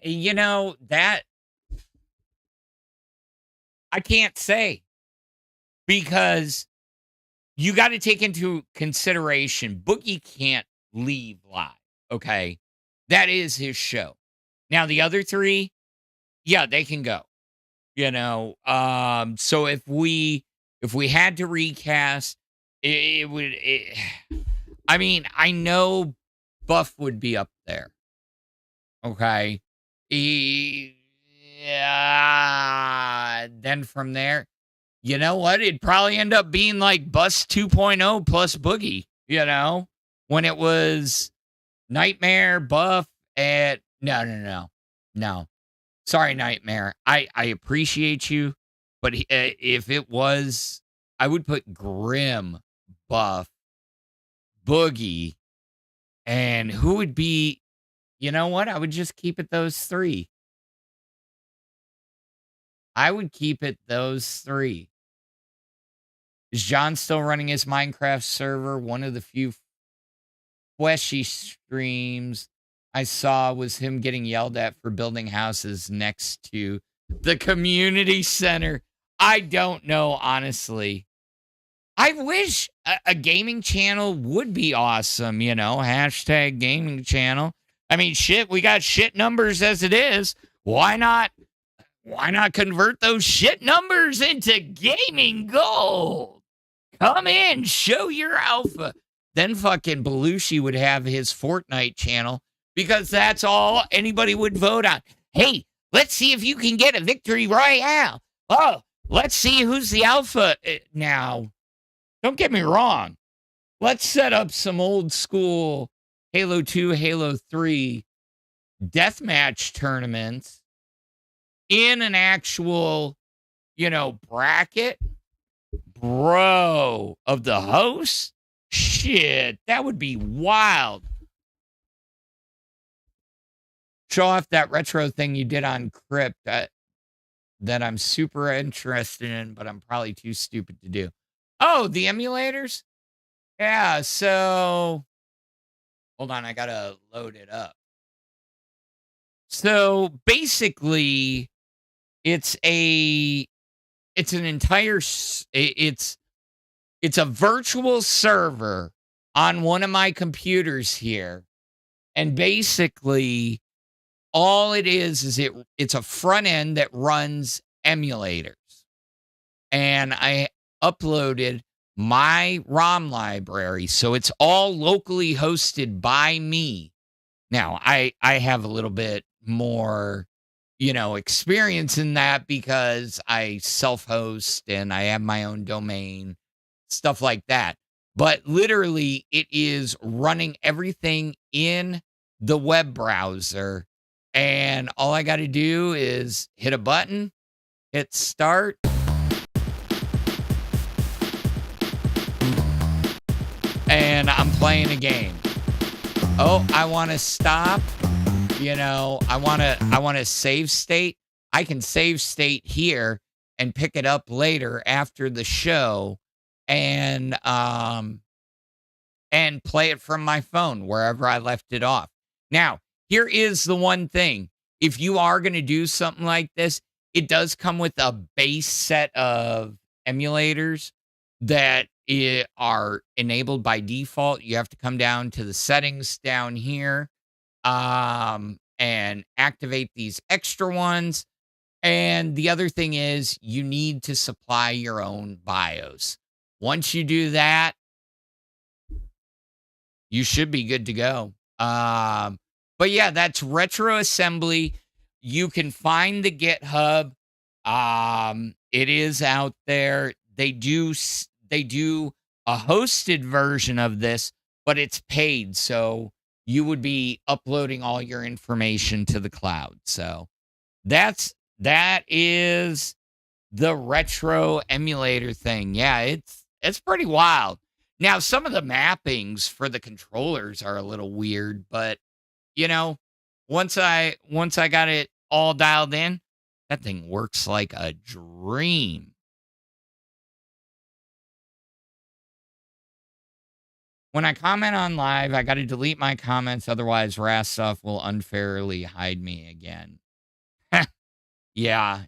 You know, that I can't say. because you got to take into consideration Boogie can't leave live. Okay. That is his show. Now, the other three, yeah, they can go. So if we had to recast, it would. I mean, I know Buff would be up there. Okay. Then from there, you know what? It'd probably end up being like Bus 2.0 plus Boogie, when it was Nightmare, Buff, and no. Sorry, Nightmare. I appreciate you, but if it was, I would put Grim, Buff, Boogie, and who would be, you know what? I would just keep it those three. I would keep it those three. Is John still running his Minecraft server? One of the few fleshy streams I saw was him getting yelled at for building houses next to the community center. I don't know, honestly. I wish a gaming channel would be awesome, hashtag gaming channel. I mean, shit, we got shit numbers as it is. Why not convert those shit numbers into gaming gold? Come in, show your alpha. Then fucking Belushi would have his Fortnite channel because that's all anybody would vote on. Hey, let's see if you can get a victory royale. Oh, let's see who's the alpha. Now, don't get me wrong. Let's set up some old school Halo 2, Halo 3 deathmatch tournaments in an actual, bracket. Bro, of the hosts? Shit, that would be wild. Show off that retro thing you did on Crypt that I'm super interested in, but I'm probably too stupid to do. Oh, the emulators? Yeah, so hold on, I gotta load it up. So basically, it's a virtual server on one of my computers here. And basically all it is it's a front end that runs emulators. And I uploaded my ROM library. So it's all locally hosted by me. Now, I have a little bit more experience in that because I self-host and I have my own domain, stuff like that. But literally, it is running everything in the web browser. And all I got to do is hit a button, hit start. And I'm playing a game. Oh, I want to stop. I want to save state. I can save state here and pick it up later after the show and play it from my phone wherever I left it off. Now, here is the one thing. If you are going to do something like this, it does come with a base set of emulators that are enabled by default. You have to come down to the settings down here. And activate these extra ones. And the other thing is you need to supply your own BIOS. Once you do that, you should be good to go. But yeah, that's Retro Assembly. You can find the GitHub. It is out there. They do a hosted version of this, but it's paid. So you would be uploading all your information to the cloud. So that is the retro emulator thing. Yeah, it's pretty wild. Now, some of the mappings for the controllers are a little weird, but once I got it all dialed in, that thing works like a dream. When I comment on live, I got to delete my comments. Otherwise, Rastov will unfairly hide me again. Yeah,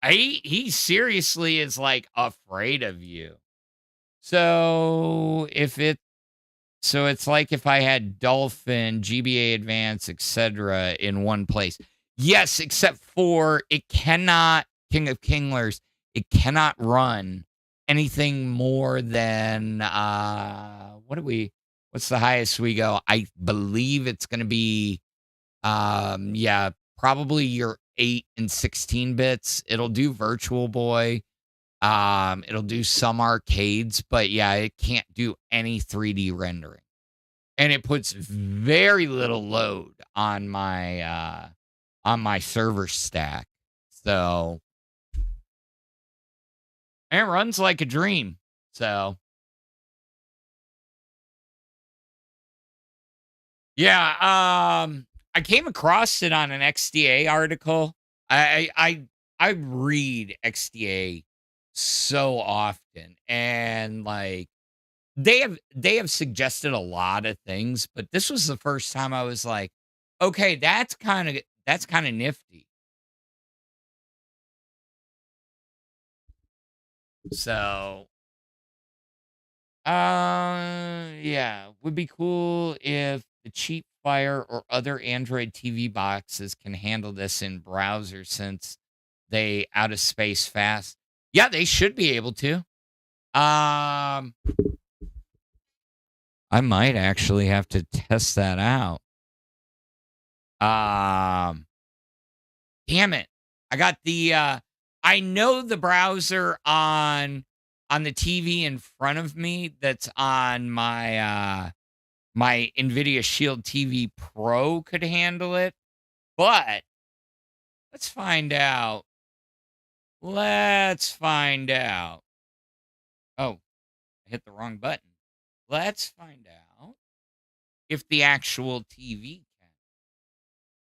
He seriously is like afraid of you. So it's like if I had Dolphin, GBA Advance, etc. in one place. Yes, except for it cannot, King of Kinglers, it cannot run anything more than what's the highest we go? I believe it's gonna be yeah, probably your 8 and 16 bits. It'll do Virtual Boy. It'll do some arcades, but yeah, it can't do any 3D rendering. And it puts very little load on my server stack. So and it runs like a dream. So yeah, I came across it on an XDA article. I read XDA so often, and like they have suggested a lot of things, but this was the first time I was like, okay, that's kind of nifty. So yeah, would be cool if the cheap Fire or other Android TV boxes can handle this in browser since they out of space fast. Yeah, they should be able to. I might actually have to test that out. Damn it. I got the I know the browser on the TV in front of me that's on my my NVIDIA Shield TV Pro could handle it, but let's find out. Let's find out. Oh, I hit the wrong button. Let's find out if the actual TV can.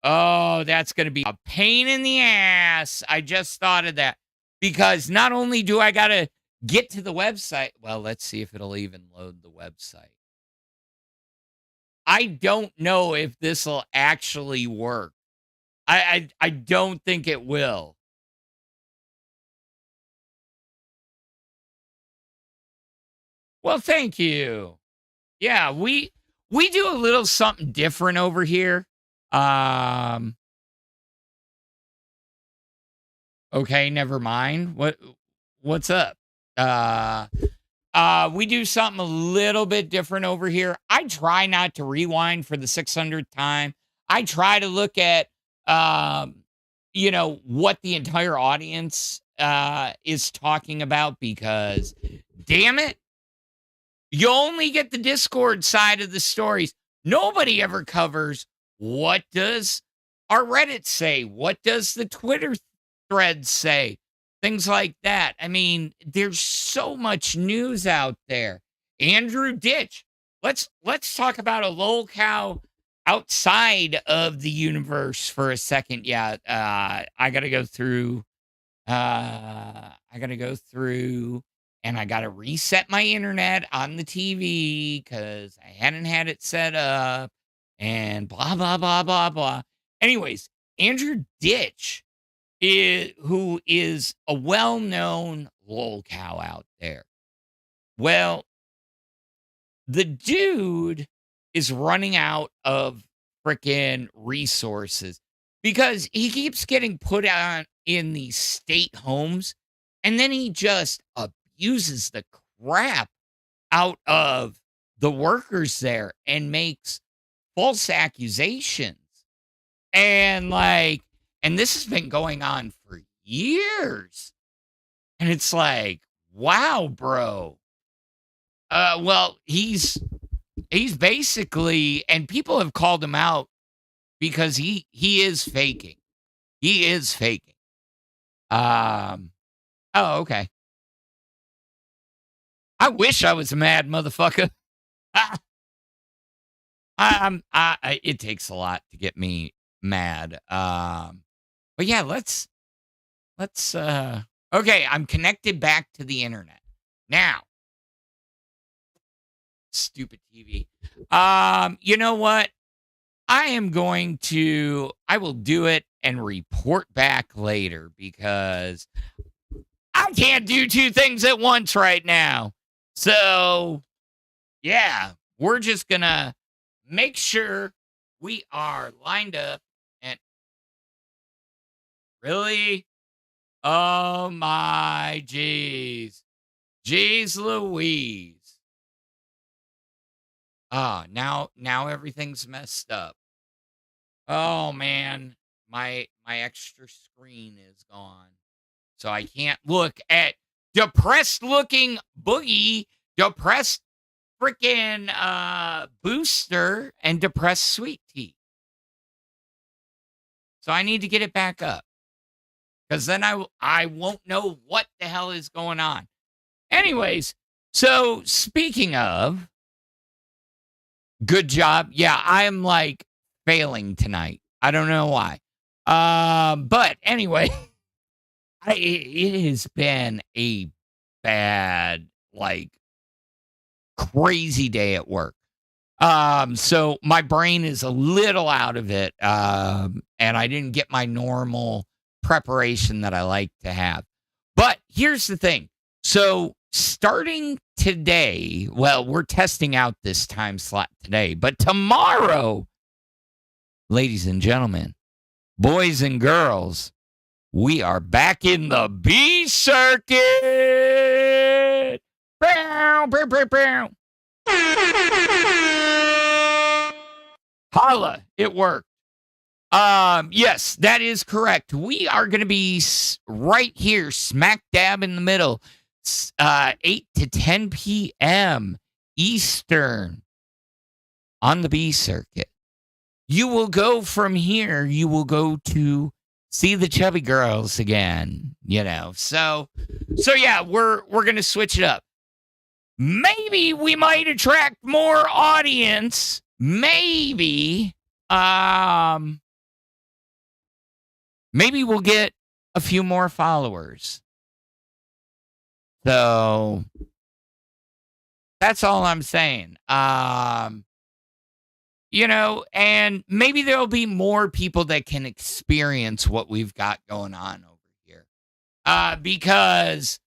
Oh, that's going to be a pain in the ass. I just thought of that because not only do I got to get to the website, well, let's see if it'll even load the website. I don't know if this will actually work. I don't think it will. Well, thank you. Yeah, we do a little something different over here. Okay, never mind. What's up? We do something a little bit different over here. I try not to rewind for the 600th time. I try to look at you know, what the entire audience is talking about because damn it, you only get the Discord side of the stories. Nobody ever covers what does our Reddit say? What does the Twitter thread say? Things like that. I mean, there's so much news out there. Andrew Ditch. Let's talk about a Lolcow outside of the universe for a second. Yeah, I got to go through and I got to reset my internet on the TV cuz I hadn't had it set up and blah blah blah blah blah. Anyways, Andrew Ditch who is a well-known Lolcow out there. Well, the dude is running out of freaking resources because he keeps getting put on in these state homes and then he just abuses the crap out of the workers there and makes false accusations. And like, and this has been going on for years. And it's like, wow, bro. Well, he's basically, and people have called him out because he is faking. He is faking. Oh, okay. I wish I was a mad motherfucker. It takes a lot to get me mad. But yeah, let's okay, I'm connected back to the internet. Now, stupid TV. You know what? I will do it and report back later because I can't do two things at once right now. So, yeah, we're just going to make sure we are lined up and really? Oh my jeez. Jeez Louise. Now everything's messed up. Oh man, my extra screen is gone. So I can't look at depressed looking Boogie, depressed freaking Booster, and depressed Sweet Tea. So I need to get it back up. Because then I won't know what the hell is going on. Anyways, so speaking of, good job. Yeah, I'm like failing tonight. I don't know why. But anyway, it has been a bad, like, crazy day at work. So my brain is a little out of it. And I didn't get my normal preparation that I like to have. But here's the thing. So starting today, well, we're testing out this time slot today, but tomorrow, ladies and gentlemen, boys and girls, we are back in the B circuit. Bow, bow, bow, bow. Holla, it worked. Yes, that is correct. We are going to be right here, smack dab in the middle, 8 to 10 p.m. Eastern on the B circuit. You will go from here, you will go to see the chubby girls again, you know. So yeah, we're going to switch it up. Maybe we might attract more audience. Maybe we'll get a few more followers. So that's all I'm saying. You know, and maybe there'll be more people that can experience what we've got going on over here. Because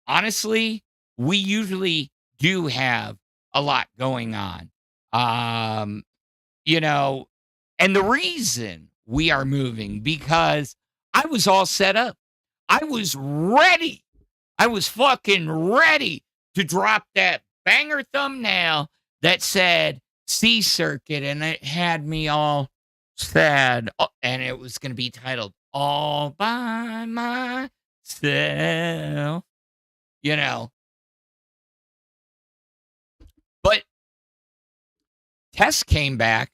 honestly, we usually do have a lot going on. You know, and the reason we are moving because I was all set up. I was ready. I was fucking ready to drop that banger thumbnail that said C Circuit, and it had me all sad, and it was going to be titled All by Myself, you know. But Tess came back,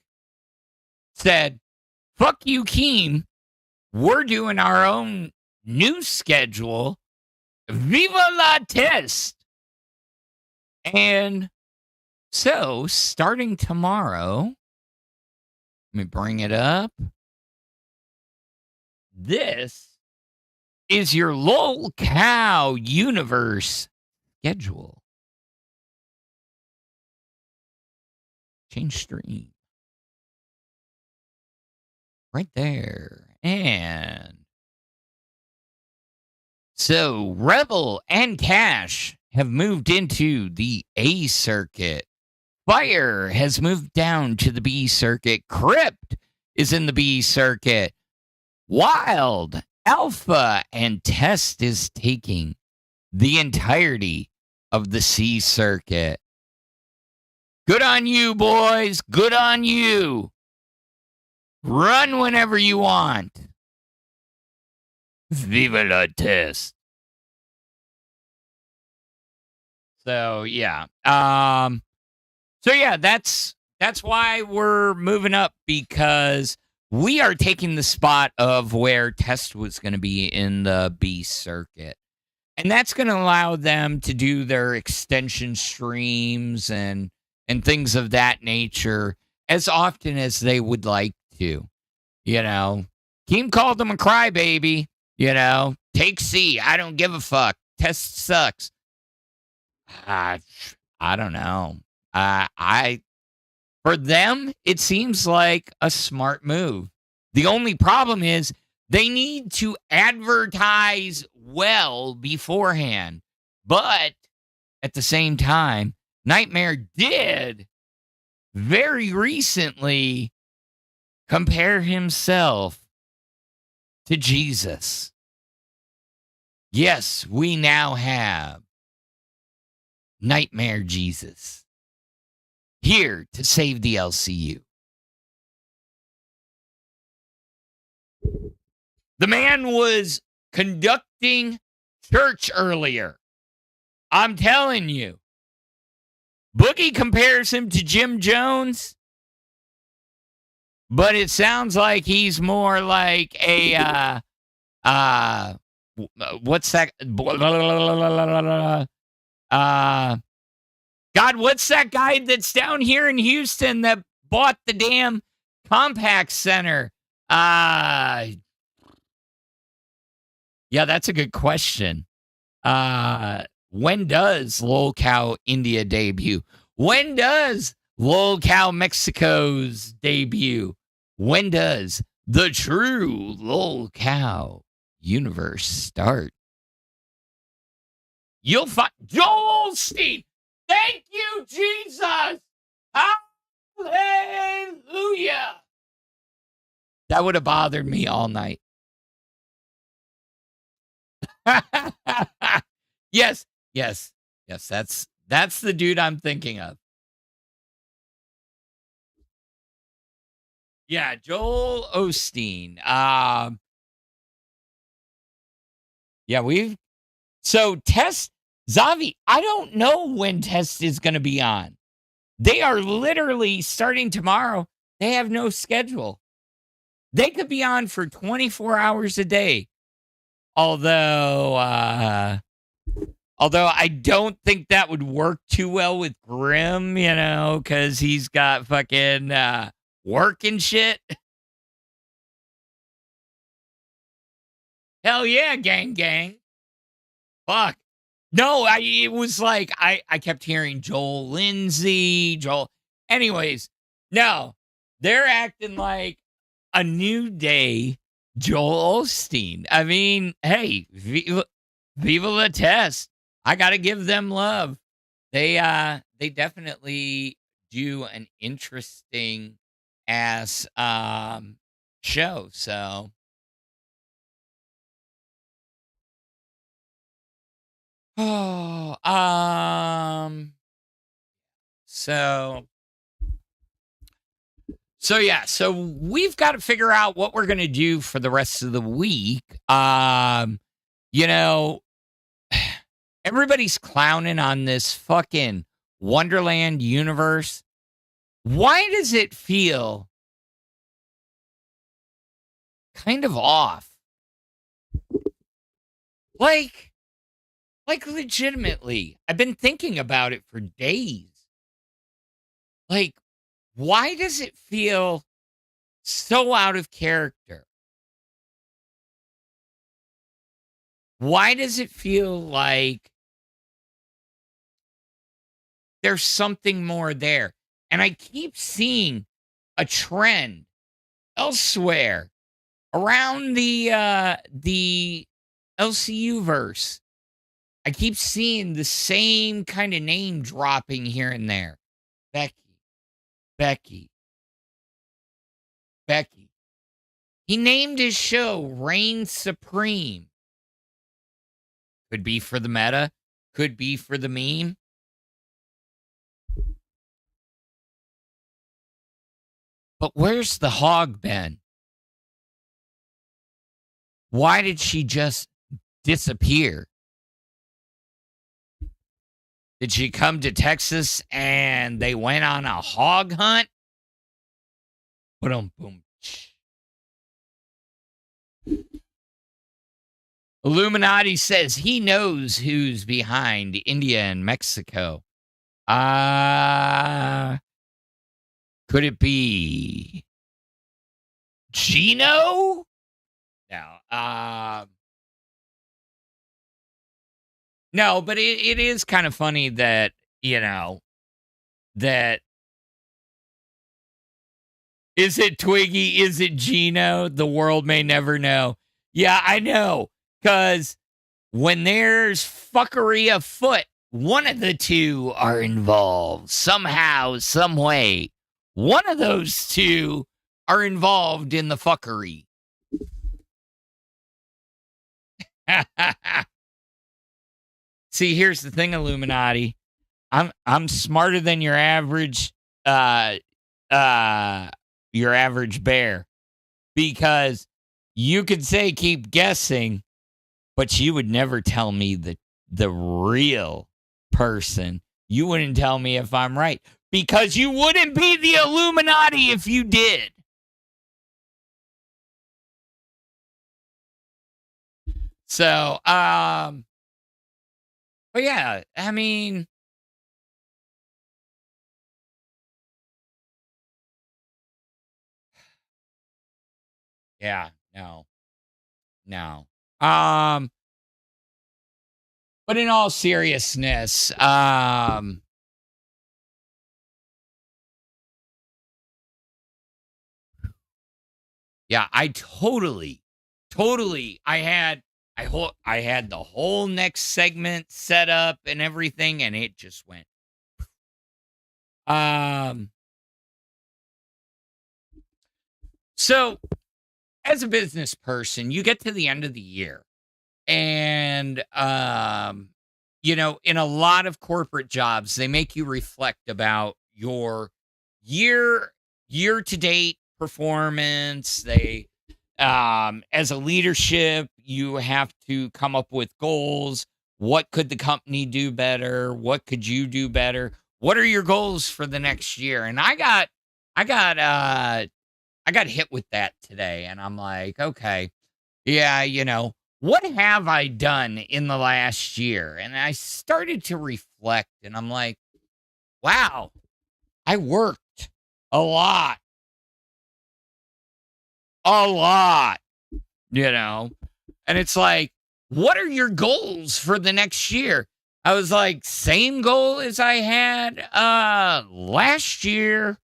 said, fuck you, Keem. We're doing our own new schedule. Viva la test. And so, starting tomorrow, let me bring it up. This is your Lolcow universe schedule. Change stream. Right there. And so Rebel and Cash have moved into the A circuit. Fire has moved down to the B circuit. Crypt is in the B circuit. Wild, Alpha, and Test is taking the entirety of the C circuit. Good on you, boys. Good on you. Run whenever you want. Viva la test. So yeah. So yeah, that's why we're moving up, because we are taking the spot of where Test was going to be in the B circuit. And that's going to allow them to do their extension streams and things of that nature as often as they would like to. You know, Keem called them a crybaby. You know, take C. I don't give a fuck. Test sucks. I don't know. I For them, it seems like a smart move. The only problem is they need to advertise well beforehand. But at the same time, Nightmare did very recently compare himself to Jesus. Yes, we now have Nightmare Jesus here to save the LCU. The man was conducting church earlier. I'm telling you. Boogie compares him to Jim Jones, but it sounds like he's more like a what's that? God, what's that guy that's down here in Houston that bought the damn Compact Center? Yeah, that's a good question. When does Lolcow India debut? When does Lolcow Mexico's debut? When does the true Lolcow universe start? You'll find Joel Osteen. Thank you, Jesus. Hallelujah. That would have bothered me all night. Yes. That's the dude I'm thinking of. Yeah, Joel Osteen. So Test Zavi, I don't know when Test is going to be on. They are literally starting tomorrow. They have no schedule. They could be on for 24 hours a day. Although I don't think that would work too well with Grim, because he's got fucking work and shit. Hell yeah, gang. Fuck. No, it was like I kept hearing Joel Lindsay, Anyways, no, they're acting like a new day Joel Osteen. I mean, hey, Viva La Test. I got to give them love. They definitely do an interesting ass show. So So yeah, so we've got to figure out what we're going to do for the rest of the week. Everybody's clowning on this fucking Wonderland universe. Why does it feel kind of off? Like legitimately, I've been thinking about it for days. Like, why does it feel so out of character? Why does it feel like there's something more there? And I keep seeing a trend elsewhere around the LCU verse. I keep seeing the same kind of name dropping here and there. Becky. He named his show Reign Supreme. Could be for the meta. Could be for the meme. But where's the hog been? Why did she just disappear? Did she come to Texas and they went on a hog hunt? Boom. Illuminati says he knows who's behind India and Mexico. Could it be Gino? No, but it is kind of funny that, that Is it Twiggy? Is it Gino? The world may never know. Yeah, I know. Because when there's fuckery afoot, one of the two are involved somehow, some way. One of those two are involved in the fuckery. See, here's the thing, Illuminati. I'm smarter than your average bear, because you could say keep guessing, but you would never tell me the real person. You wouldn't tell me if I'm right, because you wouldn't be the Illuminati if you did. So, but yeah, I mean, yeah, no. But in all seriousness, yeah, I totally, I had the whole next segment set up and everything, and it just went. So as a business person, you get to the end of the year, and in a lot of corporate jobs, they make you reflect about your year to date performance. They as a leadership, you have to come up with goals. What could the company do better? What could you do better? What are your goals for the next year? And I got hit with that today, and I'm like, okay, yeah, what have I done in the last year? And I started to reflect, and I'm like, wow, I worked a lot. And it's like, what are your goals for the next year? I was like, same goal as I had last year.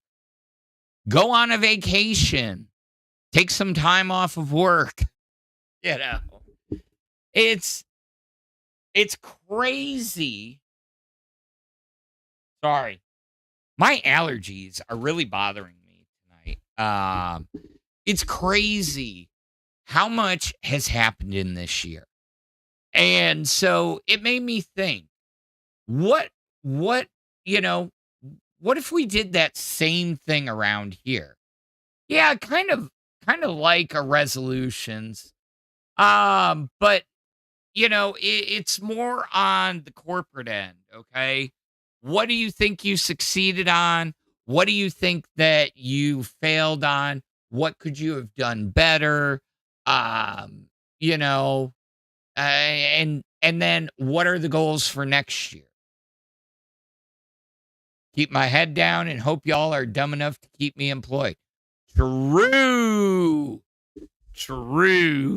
Go on a vacation. Take some time off of work. It's crazy. Sorry. My allergies are really bothering me tonight. It's crazy how much has happened in this year. And so it made me think, what if we did that same thing around here? Yeah, kind of like a resolutions. But it's more on the corporate end, okay? What do you think you succeeded on? What do you think that you failed on? What could you have done better? And then what are the goals for next year? Keep my head down and hope y'all are dumb enough to keep me employed. True.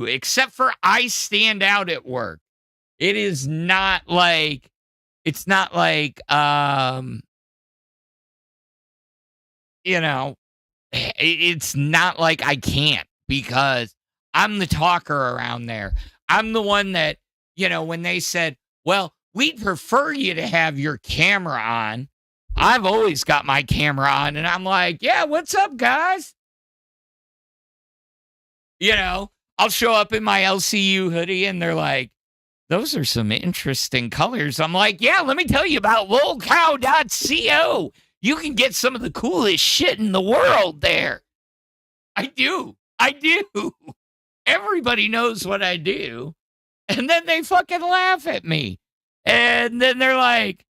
Except for I stand out at work. It's not like it's not like I can't, because I'm the talker around there. I'm the one that, when they said, well, we'd prefer you to have your camera on, I've always got my camera on, and I'm like, yeah, what's up, guys? I'll show up in my LCU hoodie, and they're like, those are some interesting colors. I'm like, yeah, let me tell you about lolcow.co. You can get some of the coolest shit in the world there. I do. Everybody knows what I do. And then they fucking laugh at me. And then they're like,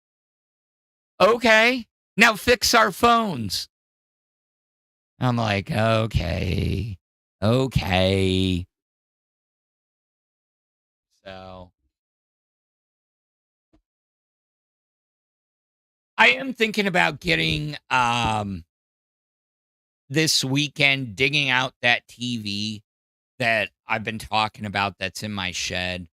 okay, now fix our phones. I'm like, okay. So I am thinking about getting this weekend, digging out that TV that I've been talking about that's in my shed,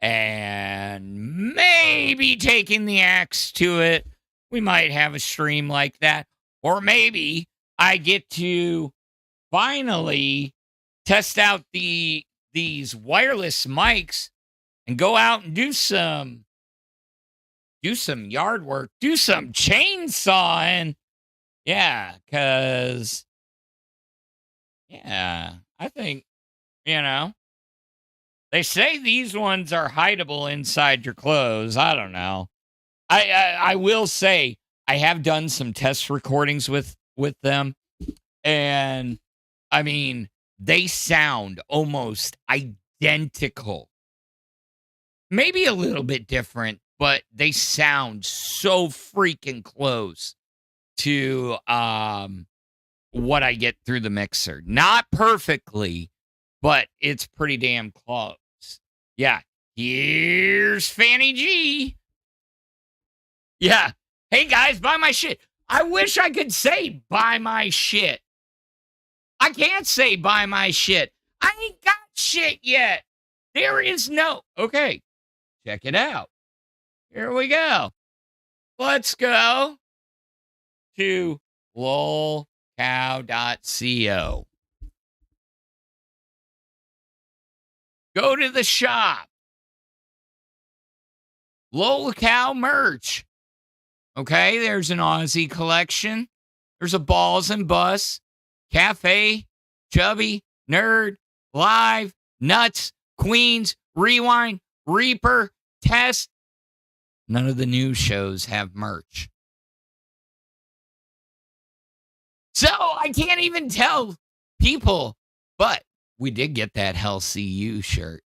and maybe taking the axe to it. We might have a stream like that. Or maybe I get to finally test out these wireless mics and go out and do some yard work, do some chainsawing. Yeah, because I think, they say these ones are hideable inside your clothes. I don't know. I will say I have done some test recordings with them, and I mean, they sound almost identical. Maybe a little bit different, but they sound so freaking close to what I get through the mixer. Not perfectly, but it's pretty damn close. Yeah. Here's Fanny G. Yeah. Hey guys, buy my shit. I wish I could say buy my shit. I can't say buy my shit. I ain't got shit yet. There is no. Okay. Check it out. Here we go. Let's go to lolcow.co. Go to the shop. Lolcow merch. Okay, there's an Aussie collection. There's a Balls and Bus, Cafe, Chubby, Nerd, Live, Nuts, Queens, Rewind, Reaper, Test. None of the new shows have merch. So I can't even tell people, but we did get that Hell CU shirt.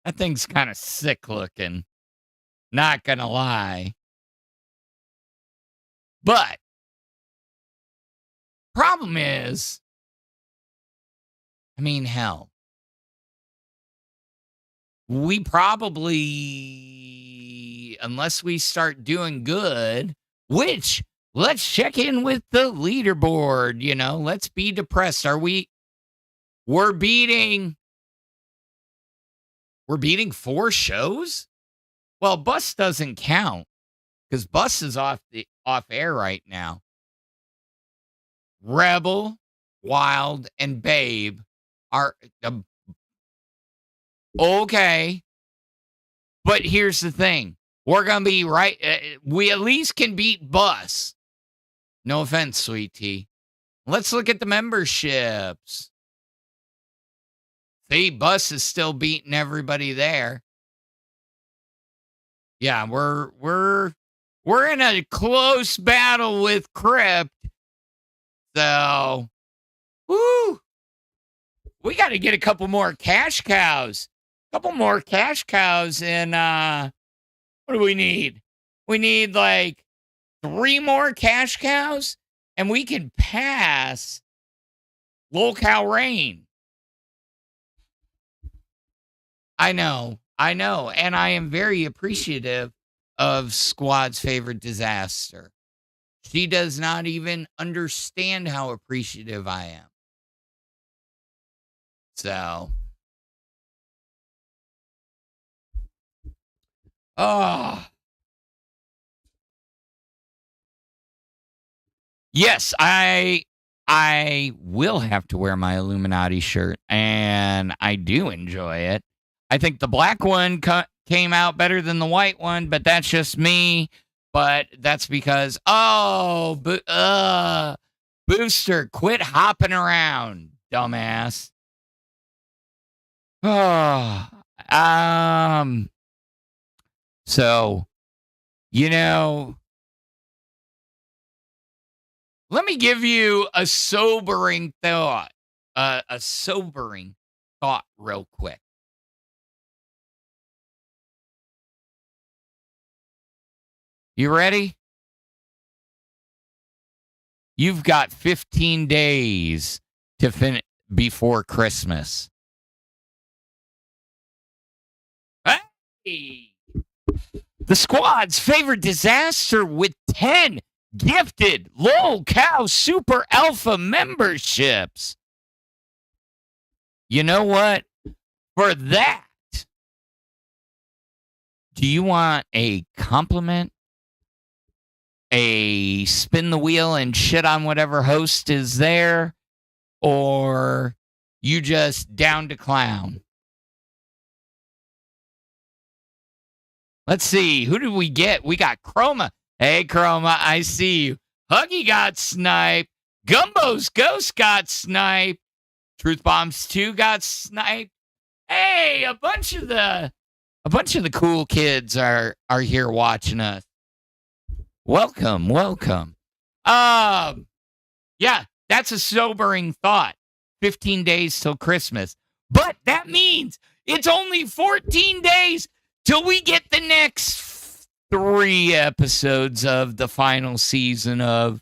That thing's kind of sick looking. Not gonna lie. But problem is, I mean, hell, we probably, unless we start doing good, which let's check in with the leaderboard, let's be depressed. We're beating 4 shows? Well, Bus doesn't count because Bus is off air right now. Rebel, Wild, and Babe are okay. But here's the thing. We're going to be right. We at least can beat Bus. No offense, Sweet Tea. Let's look at the memberships. See, Bus is still beating everybody there. Yeah, we're in a close battle with Crypt. So, woo! We got to get a couple more cash cows. And what do we need? We need like 3 more cash cows, and we can pass Lolcow Rain. I know, and I am very appreciative of Squad's favorite disaster. She does not even understand how appreciative I am. So, yes, I will have to wear my Illuminati shirt, and I do enjoy it. I think the black one came out better than the white one, but that's just me. But that's because, Booster, quit hopping around, dumbass. So, let me give you a sobering thought. Real quick. You ready? You've got 15 days to finish before Christmas. Hey! The Squad's favorite disaster with 10 gifted Lolcow Super Alpha memberships. You know what? For that, do you want a compliment a spin the wheel and shit on whatever host is there, or you just down to clown? Let's see. Who did we get? We got Chroma. Hey, Chroma, I see you. Huggy got sniped. Gumbo's Ghost got sniped. Truth Bombs 2 got sniped. Hey, a bunch of the cool kids are here watching us. Welcome. Yeah, that's a sobering thought. 15 days till Christmas. But that means it's only 14 days till we get the next 3 episodes of the final season of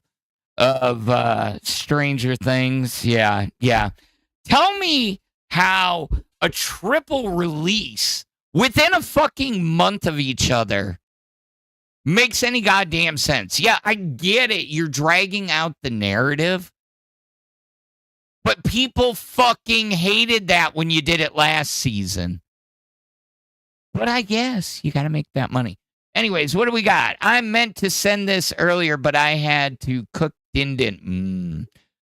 Stranger Things. Yeah. Tell me how a triple release within a fucking month of each other makes any goddamn sense. Yeah, I get it. You're dragging out the narrative. But people fucking hated that when you did it last season. But I guess you got to make that money. Anyways, what do we got? I meant to send this earlier, but I had to cook din.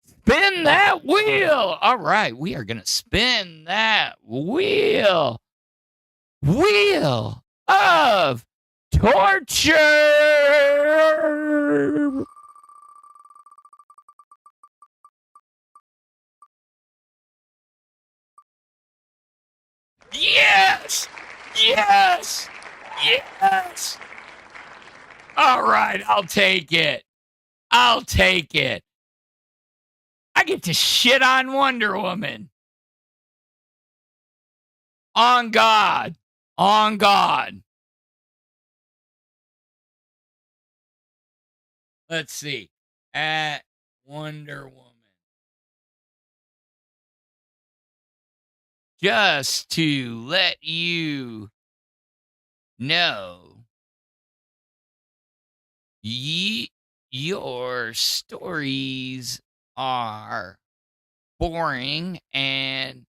Spin that wheel. All right, we are going to spin that wheel. Wheel of torture. Yes. All right, I'll take it. I get to shit on Wonder Woman. On God. Let's see. At Wonder Woman. Just to let you know, your stories are boring and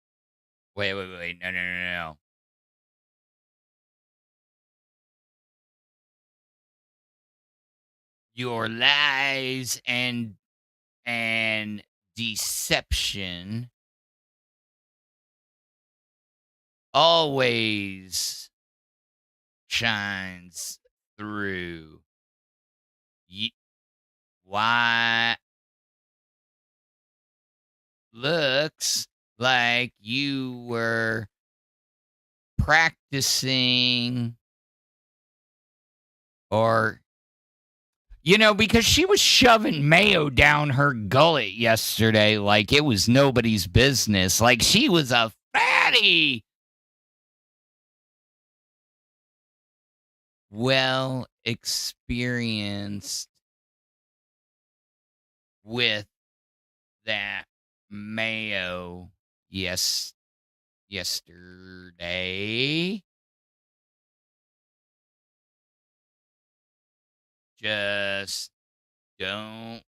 wait, no. Your lies and deception always shines through. Why? Looks like you were practicing or, because she was shoving mayo down her gullet yesterday like it was nobody's business. Like she was a fatty. Well experienced with that mayo yesterday. Just don't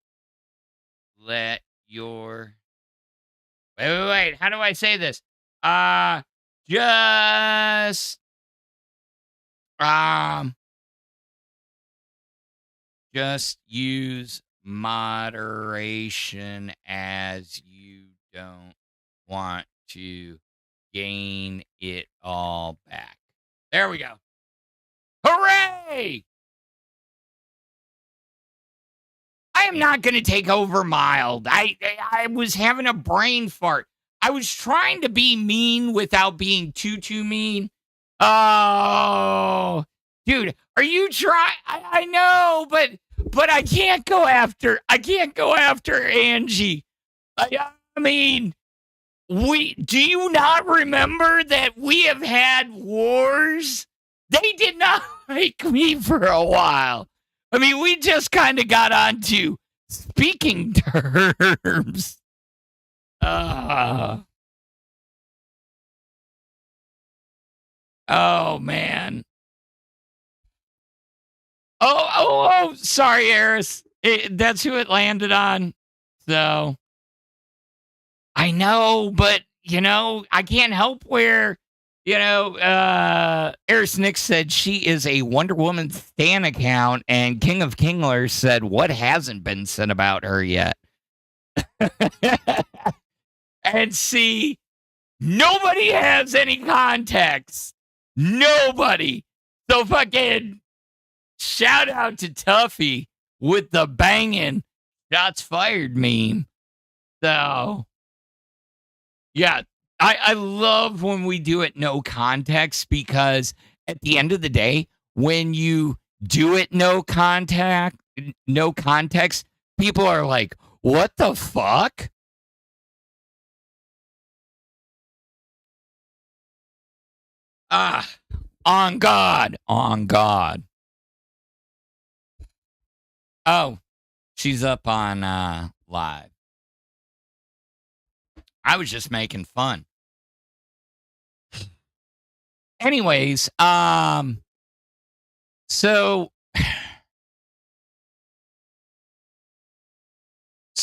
let your wait. How do I say this? Just use moderation as you don't want to gain it all back. There we go. Hooray! I am not going to take over mild. I was having a brain fart. I was trying to be mean without being too mean. Oh, dude, are you trying? I know, but I can't go after. Angie. I mean, do you not remember that we have had wars? They did not like me for a while. I mean, we just kind of got onto speaking terms. Oh, man. Oh, sorry, Eris. That's who it landed on. So, I know, but, I can't help where Eris Nick said she is a Wonder Woman stan account, and King of Kinglers said, what hasn't been said about her yet? And see, nobody has any context. Nobody. So fucking shout out to Tuffy with the banging shots fired meme. So, yeah, I love when we do it no context, because at the end of the day, when you do it no context, people are like, what the fuck? On God. Oh, she's up on live. I was just making fun. Anyways, so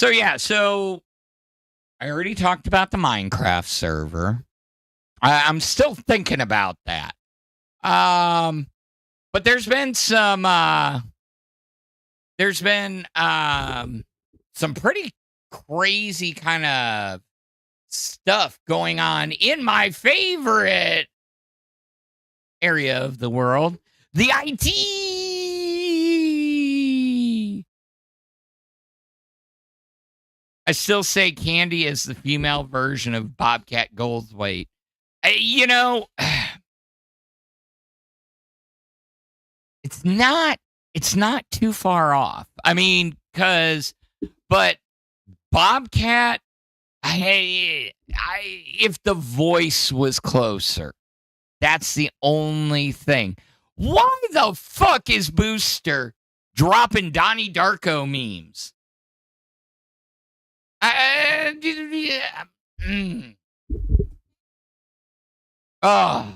yeah, so I already talked about the Minecraft server. I'm still thinking about that. But there's been some pretty crazy kind of stuff going on in my favorite area of the world, the IT. I still say Candy is the female version of Bobcat Goldthwait. It's not too far off. I mean, but Bobcat, if the voice was closer, that's the only thing. Why the fuck is Booster dropping Donnie Darko memes? Oh,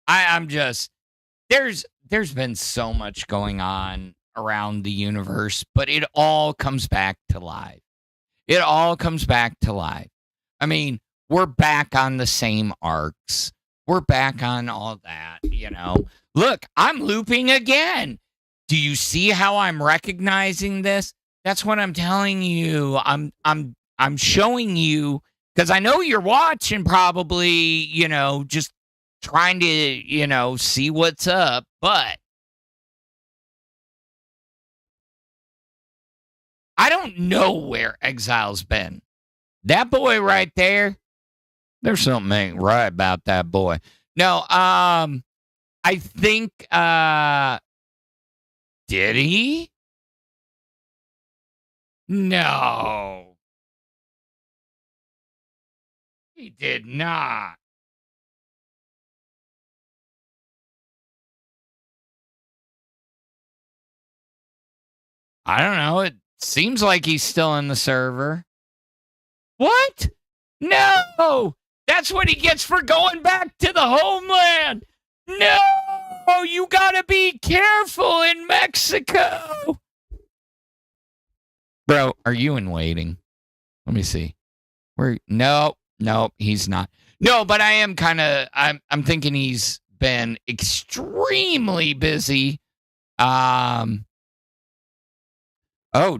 I'm just, there's been so much going on around the universe, but it all comes back to live. It all comes back to live. I mean, we're back on the same arcs. We're back on all that, Look, I'm looping again. Do you see how I'm recognizing this? That's what I'm telling you. I'm showing you, because I know you're watching probably, just trying to, see what's up, but I don't know where Exile's been. That boy right there, there's something ain't right about that boy. No, I think, did he? No. He did not. I don't know. It seems like he's still in the server. What? No! That's what he gets for going back to the homeland! No! You gotta be careful in Mexico! Bro, are you in waiting? Let me see. No, he's not. No, but I am kind of, I'm thinking he's been extremely busy. Oh,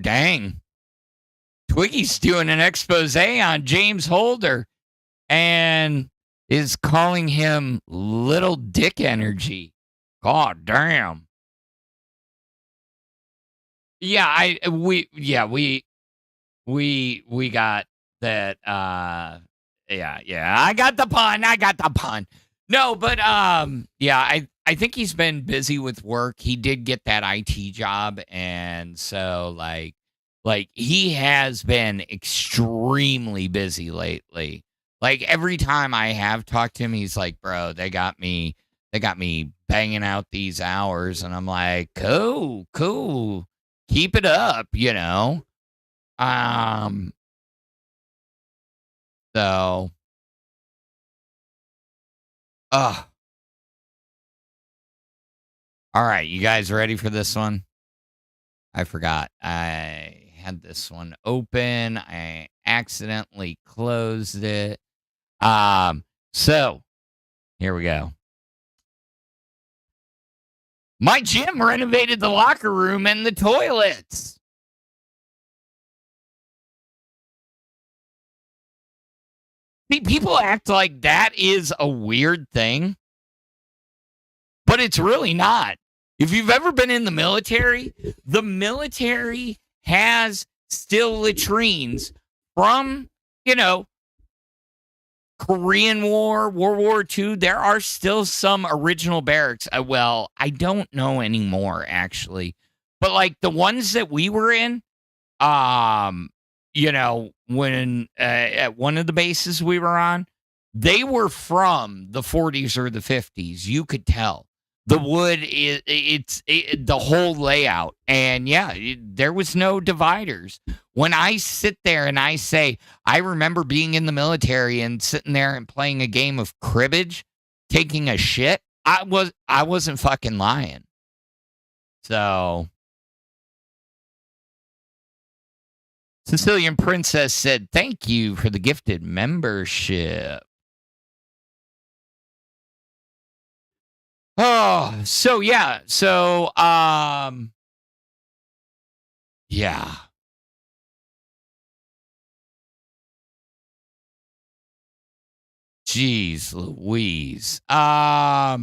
dang. Twiggy's doing an expose on James Holder and is calling him Little Dick Energy. God damn. Yeah, we got that. Yeah. I got the pun. No, but yeah, I think he's been busy with work. He did get that IT job, and so like he has been extremely busy lately. Like every time I have talked to him, he's like, "Bro, they got me banging out these hours," and I'm like, "Cool. Keep it up, So, all right, you guys ready for this one? I forgot. I had this one open. I accidentally closed it. So here we go. My gym renovated the locker room and the toilets. See, people act like that is a weird thing, but it's really not. If you've ever been in the military has still latrines from, Korean War, World War II. There are still some original barracks. Well, I don't know anymore, actually. But like the ones that we were in, when at one of the bases we were on, they were from the 40s or the 50s. You could tell. The wood it's the whole layout, and there was no dividers. When I sit there and I say I remember being in the military and sitting there and playing a game of cribbage, taking a shit, I wasn't fucking lying. So Sicilian Princess said, "Thank you for the gifted membership." Oh, so yeah. So, yeah. Jeez Louise. What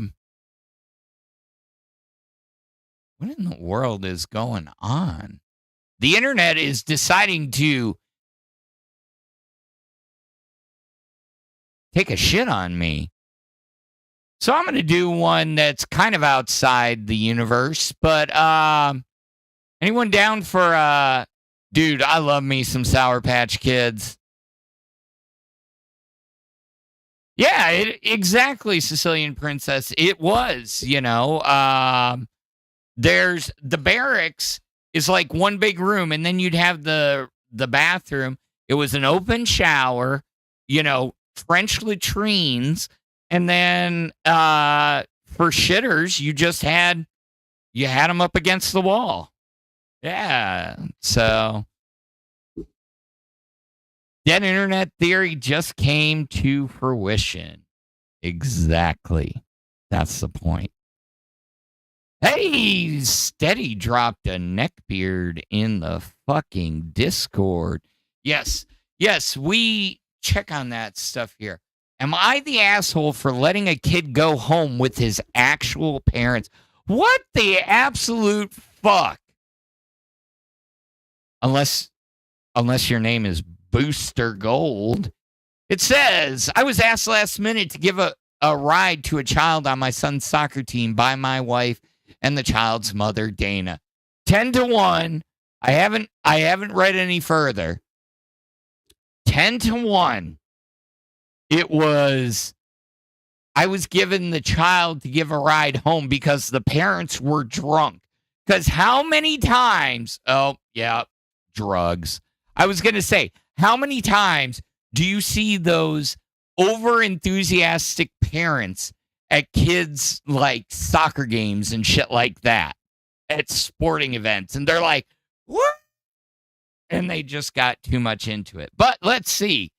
in the world is going on? The internet is deciding to take a shit on me. So I'm going to do one that's kind of outside the universe, but anyone down for dude, I love me some Sour Patch Kids. Yeah, exactly, Sicilian Princess. It was, there's the barracks is like one big room, and then you'd have the bathroom. It was an open shower, French latrines. And then for shitters, you had them up against the wall. Yeah. So that internet theory just came to fruition. Exactly. That's the point. Hey, Steady dropped a neckbeard in the fucking Discord. Yes, we check on that stuff here. Am I the asshole for letting a kid go home with his actual parents? What the absolute fuck? Unless your name is Booster Gold. It says, I was asked last minute to give a ride to a child on my son's soccer team by my wife and the child's mother, Dana. 10-1. I haven't read any further. 10-1. I was given the child to give a ride home because the parents were drunk. Because how many times, drugs. I was going to say, how many times do you see those over-enthusiastic parents at kids' like soccer games and shit like that at sporting events? And they're like, what? And they just got too much into it. But let's see.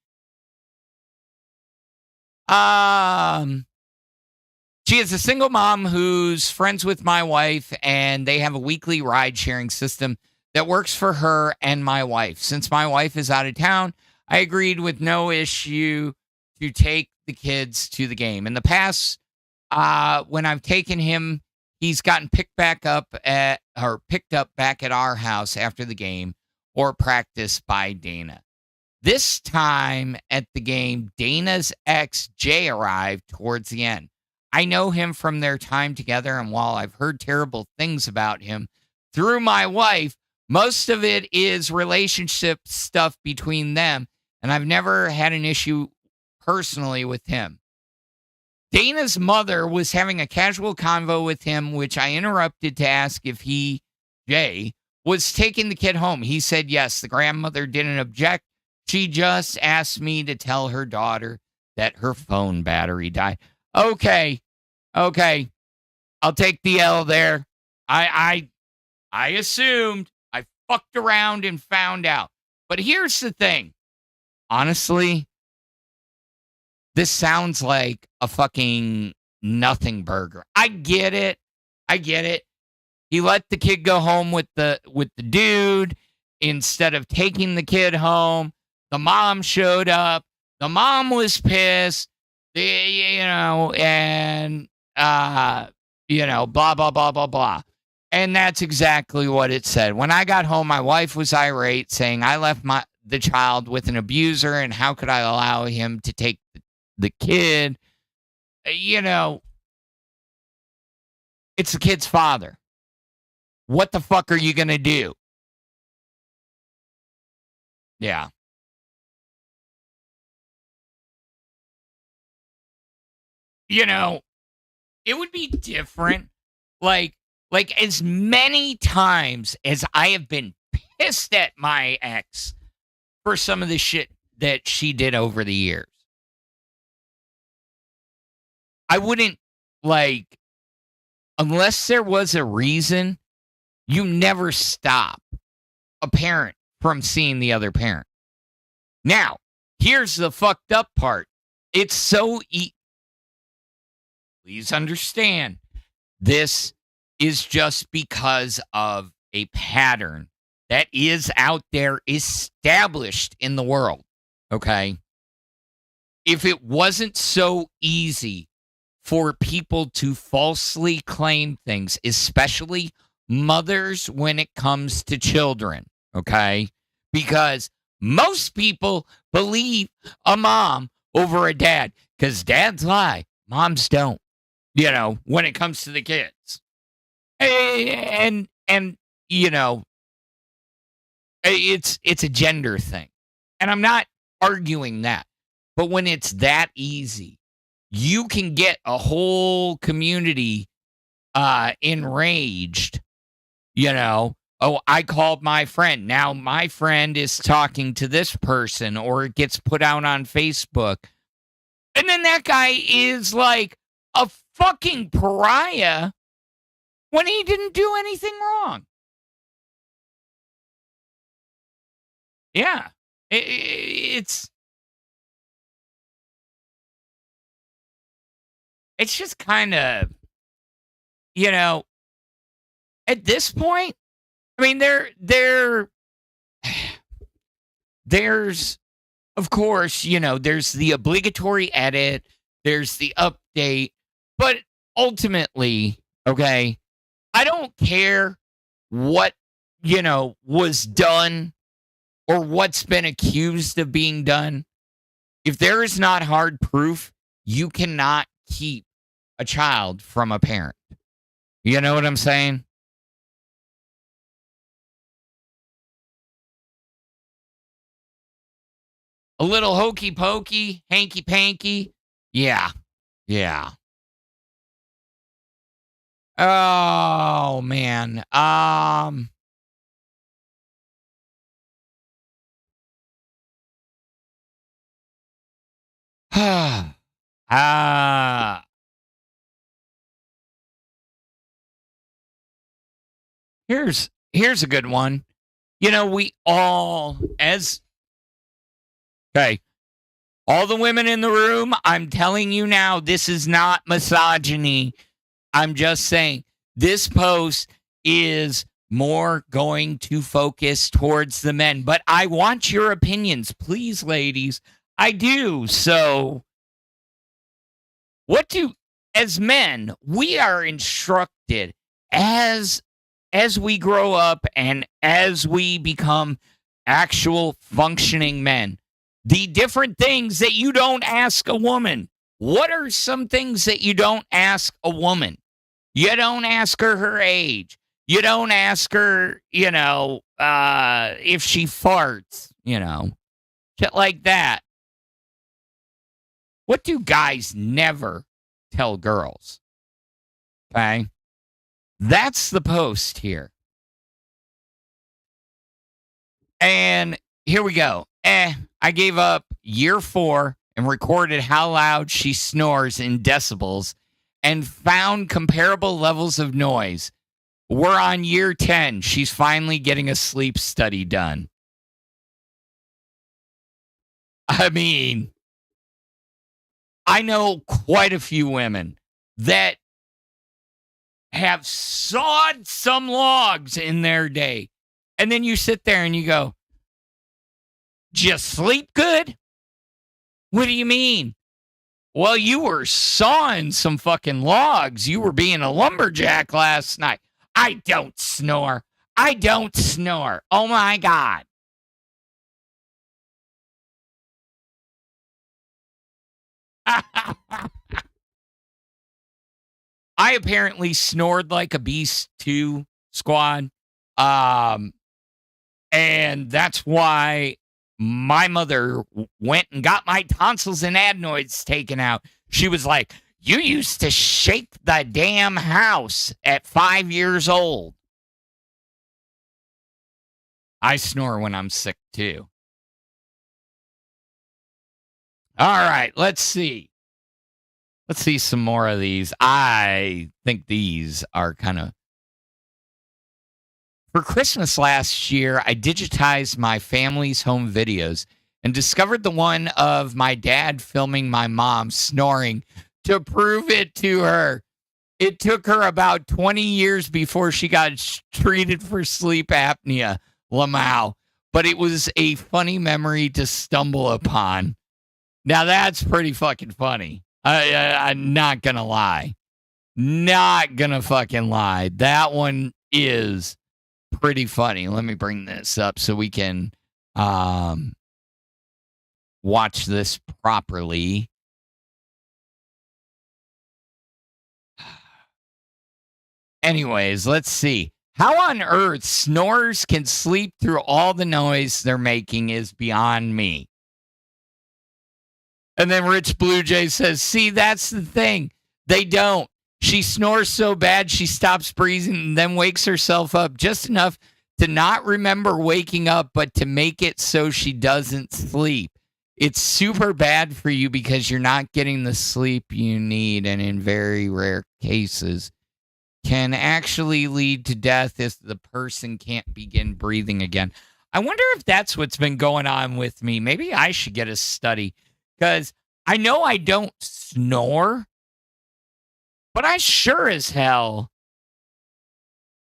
She is a single mom who's friends with my wife, and they have a weekly ride-sharing system that works for her and my wife. Since my wife is out of town, I agreed with no issue to take the kids to the game. In the past, when I've taken him, he's gotten picked up back at our house after the game or practice by Dana. This time at the game, Dana's ex, Jay, arrived towards the end. I know him from their time together, and while I've heard terrible things about him through my wife, most of it is relationship stuff between them, and I've never had an issue personally with him. Dana's mother was having a casual convo with him, which I interrupted to ask if he, Jay, was taking the kid home. He said yes. The grandmother didn't object. She just asked me to tell her daughter that her phone battery died. Okay. I'll take the L there. I assumed. fucked around and found out. But here's the thing. Honestly, this sounds like a fucking nothing burger. I get it. He let the kid go home with the dude instead of taking the kid home. The mom showed up. The mom was pissed. And blah blah blah blah blah. And that's exactly what it said. When I got home, my wife was irate, saying I left the child with an abuser, and how could I allow him to take the kid? It's the kid's father. What the fuck are you going to do? Yeah. It would be different. Like as many times as I have been pissed at my ex for some of the shit that she did over the years, I wouldn't, unless there was a reason, you never stop a parent from seeing the other parent. Now, here's the fucked up part. It's so please understand, this is just because of a pattern that is out there, established in the world, okay? If it wasn't so easy for people to falsely claim things, especially mothers when it comes to children, okay? Because most people believe a mom over a dad, because dads lie, moms don't, when it comes to the kids. And it's a gender thing. And I'm not arguing that. But when it's that easy, you can get a whole community enraged. Oh, I called my friend. Now my friend is talking to this person, or it gets put out on Facebook. And then that guy is like a fucking pariah when he didn't do anything wrong. Yeah. It's just kind of, at this point, I mean, there's, of course, there's the obligatory edit, there's the update, but ultimately, okay, I don't care what, was done or what's been accused of being done. If there is not hard proof, you cannot keep a child from a parent. You know what I'm saying? A little hokey pokey, hanky panky. Yeah. Oh, man. Here's a good one. We all, all the women in the room, I'm telling you now, this is not misogyny. I'm just saying this post is more going to focus towards the men. But I want your opinions, please, ladies. I do. So, as men, we are instructed as we grow up and as we become actual functioning men, the different things that you don't ask a woman. What are some things that you don't ask a woman? You don't ask her age. You don't ask her, if she farts, shit like that. What do guys never tell girls? Okay. That's the post here. And here we go. I gave up year 4 and recorded how loud she snores in decibels and found comparable levels of noise. We're on year 10. She's finally getting a sleep study done. I mean, I know quite a few women that have sawed some logs in their day. And then you sit there and you go, just sleep good? What do you mean? Well, you were sawing some fucking logs. You were being a lumberjack last night. I don't snore. I don't snore. Oh my God. I apparently snored like a beast too, squad. And that's why my mother went and got my tonsils and adenoids taken out. She was like, you used to shake the damn house at 5 years old. I snore when I'm sick too. All right, let's see. Let's see some more of these. I think these are kind of... For Christmas last year, I digitized my family's home videos and discovered the one of my dad filming my mom snoring to prove it to her. It took her about 20 years before she got treated for sleep apnea, Lolcow. But it was a funny memory to stumble upon. Now, that's pretty fucking funny. I'm not going to lie. Not going to fucking lie. That one is pretty funny. Let me bring this up so we can watch this properly. Anyways, let's see. How on earth snorers can sleep through all the noise they're making is beyond me. And then Rich Blue Jay says, see, that's the thing. They don't. She snores so bad she stops breathing and then wakes herself up just enough to not remember waking up, but to make it so she doesn't sleep. It's super bad for you because you're not getting the sleep you need, and in very rare cases can actually lead to death if the person can't begin breathing again. I wonder if that's what's been going on with me. Maybe I should get a study, because I know I don't snore, but I sure as hell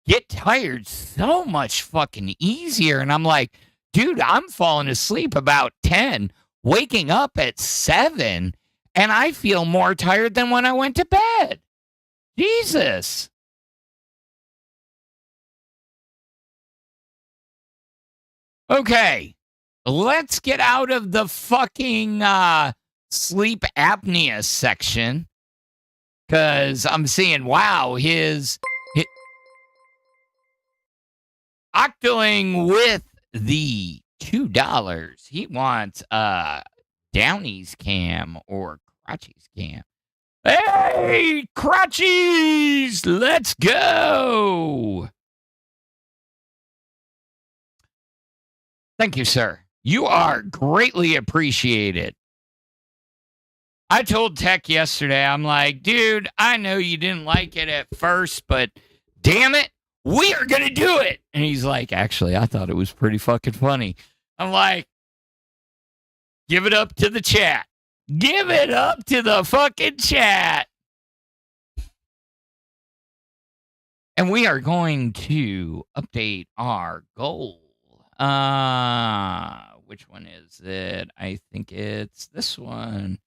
get tired so much fucking easier. And I'm like, dude, I'm falling asleep about 10, waking up at 7, and I feel more tired than when I went to bed. Jesus. Okay, let's get out of the fucking sleep apnea section, because I'm seeing, wow, his Octoling with the $2. He wants Downey's cam or Crotchy's cam. Hey, Crotchies, let's go. Thank you, sir. You are greatly appreciated. I told Tech yesterday, I'm like, dude, I know you didn't like it at first, but damn it, we are going to do it. And he's like, actually, I thought it was pretty fucking funny. I'm like, give it up to the chat. Give it up to the fucking chat. And we are going to update our goal. Which one is it? I think it's this one.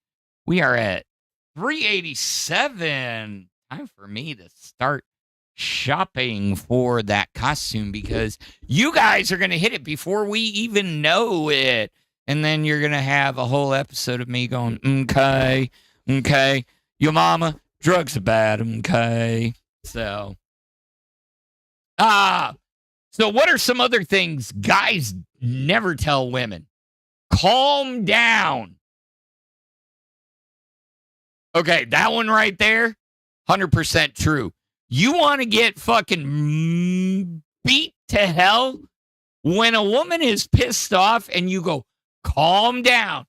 We are at 387. Time for me to start shopping for that costume, because you guys are going to hit it before we even know it. And then you're going to have a whole episode of me going, okay, your mama, drugs are bad, okay. So what are some other things guys never tell women? Calm down. Okay, that one right there, 100% true. You want to get fucking beat to hell? When a woman is pissed off and you go, calm down,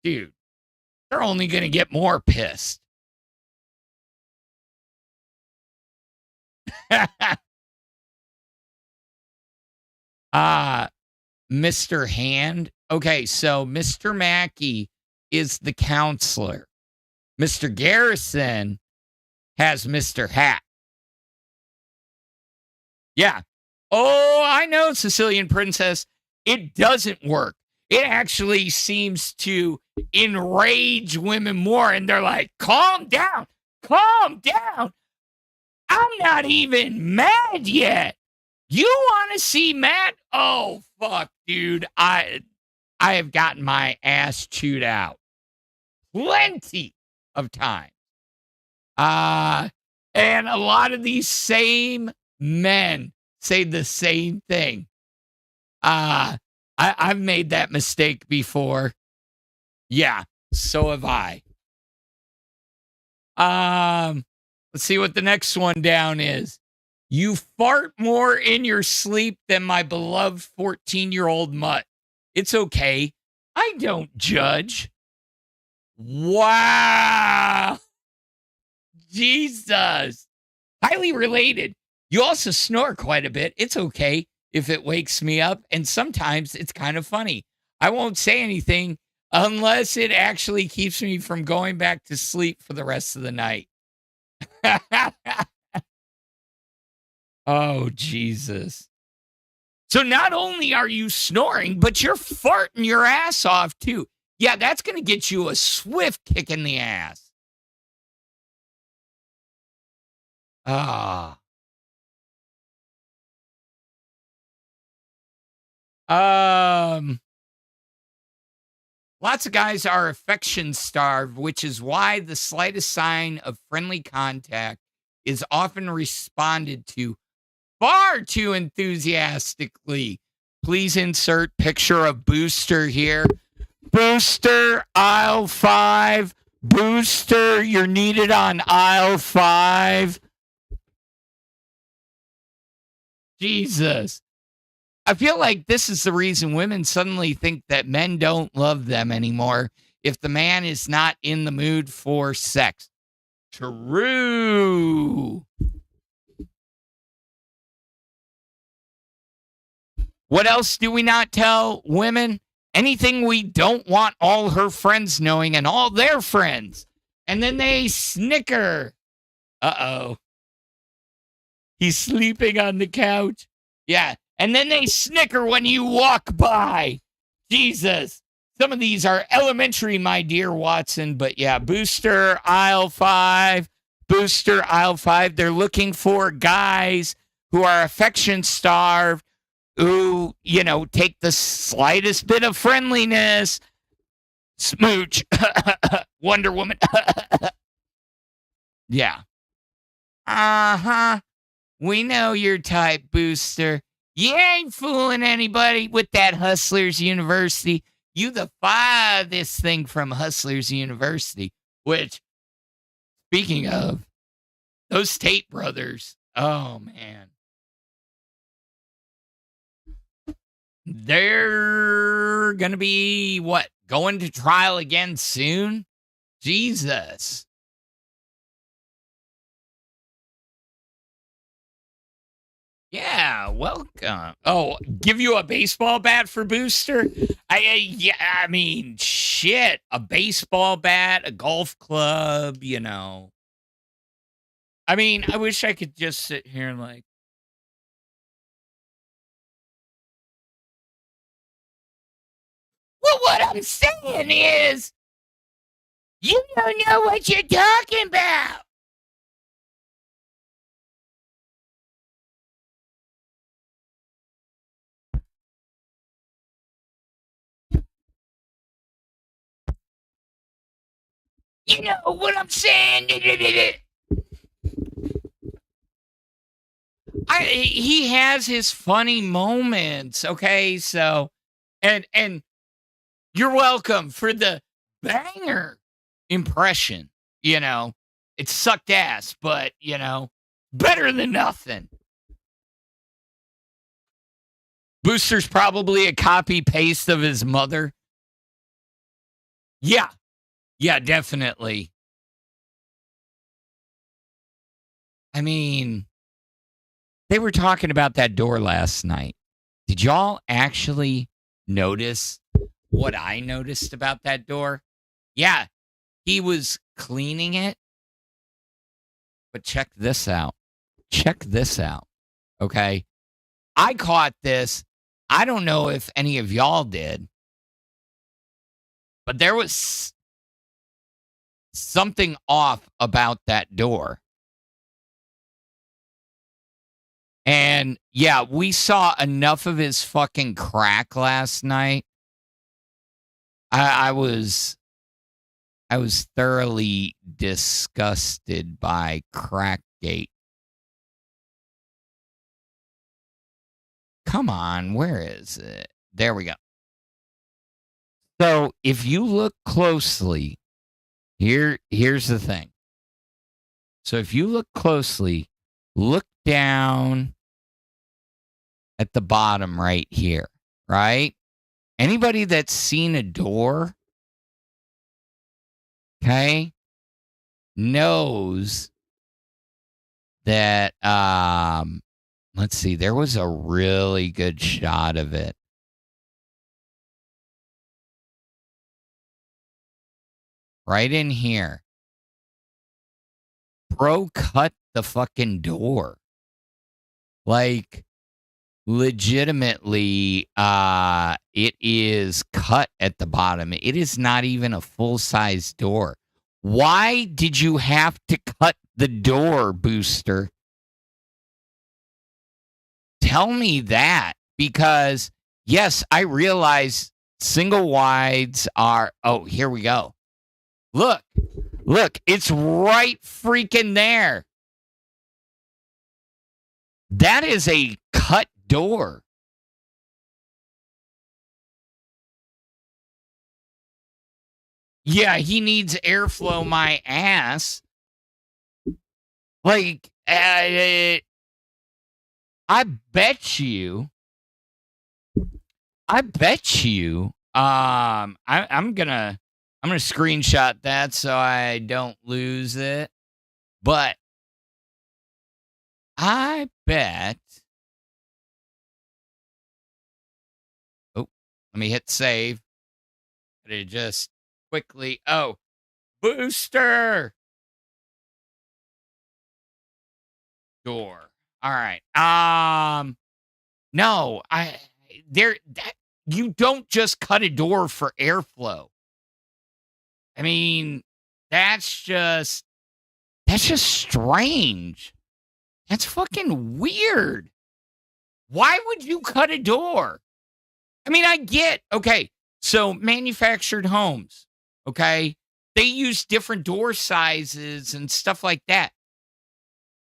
dude, they're only going to get more pissed. Mr. Hand. Okay, so Mr. Mackey is the counselor. Mr. Garrison has Mr. Hat. Yeah. Oh, I know, Sicilian Princess. It doesn't work. It actually seems to enrage women more, and they're like, calm down. Calm down. I'm not even mad yet. You want to see Matt? Oh, fuck, dude. I have gotten my ass chewed out plenty of time. And a lot of these same men say the same thing. I've made that mistake before. Yeah, so have I. Let's see what the next one down is. You fart more in your sleep than my beloved 14-year-old mutt. It's okay. I don't judge. Wow. Jesus. Highly related. You also snore quite a bit. It's okay if it wakes me up, and sometimes it's kind of funny. I won't say anything unless it actually keeps me from going back to sleep for the rest of the night. Oh, Jesus. So not only are you snoring, but you're farting your ass off, too. Yeah, that's going to get you a swift kick in the ass. Ah. Lots of guys are affection starved, which is why the slightest sign of friendly contact is often responded to far too enthusiastically. Please insert picture of Booster here. Booster, aisle 5. Booster, you're needed on aisle 5. Jesus. I feel like this is the reason women suddenly think that men don't love them anymore if the man is not in the mood for sex. True. What else do we not tell women? Anything we don't want all her friends knowing and all their friends. And then they snicker. Uh-oh. He's sleeping on the couch. Yeah. And then they snicker when you walk by. Jesus. Some of these are elementary, my dear Watson. But yeah, Booster, aisle 5. Booster, aisle 5. They're looking for guys who are affection starved, who, take the slightest bit of friendliness. Smooch. Wonder Woman. Yeah. Uh-huh. We know your type, Booster. You ain't fooling anybody with that Hustlers University. You the farthest thing from Hustlers University, which, speaking of, those Tate brothers, oh, man. They're going to be, going to trial again soon? Jesus. Yeah, welcome. Oh, give you a baseball bat for Booster? I mean, shit. A baseball bat, a golf club, I mean, I wish I could just sit here and well, what I'm saying is, you don't know what you're talking about. You know what I'm saying? He has his funny moments, okay? So, and you're welcome for the banger impression, It sucked ass, but, better than nothing. Booster's probably a copy-paste of his mother. Yeah. Yeah, definitely. I mean, They were talking about that door last night. Did y'all actually notice what I noticed about that door? Yeah, he was cleaning it. But check this out. Check this out. Okay. I caught this. I don't know if any of y'all did, but there was something off about that door. And yeah, we saw enough of his fucking crack last night. I was thoroughly disgusted by Crackgate. Come on, where is it? There we go. So if you look closely, here's the thing. So if you look closely, look down at the bottom right here, right? Anybody that's seen a door, okay, knows that, let's see, there was a really good shot of it. Right in here. Bro cut the fucking door. Like, legitimately, it is cut at the bottom. It is not even a full-size door. Why did you have to cut the door, Booster? Tell me that, because yes, I realize single wides are, oh, here we go. Look, it's right freaking there. That is a cut door. Yeah, he needs airflow, my ass. Like, I bet you. I'm gonna screenshot that so I don't lose it. But I bet. Oh, let me hit save. It just quickly. Oh, Booster door. All right. No, you don't just cut a door for airflow. I mean, that's just strange. That's fucking weird. Why would you cut a door? I mean, I get, okay, so manufactured homes, okay, they use different door sizes and stuff like that.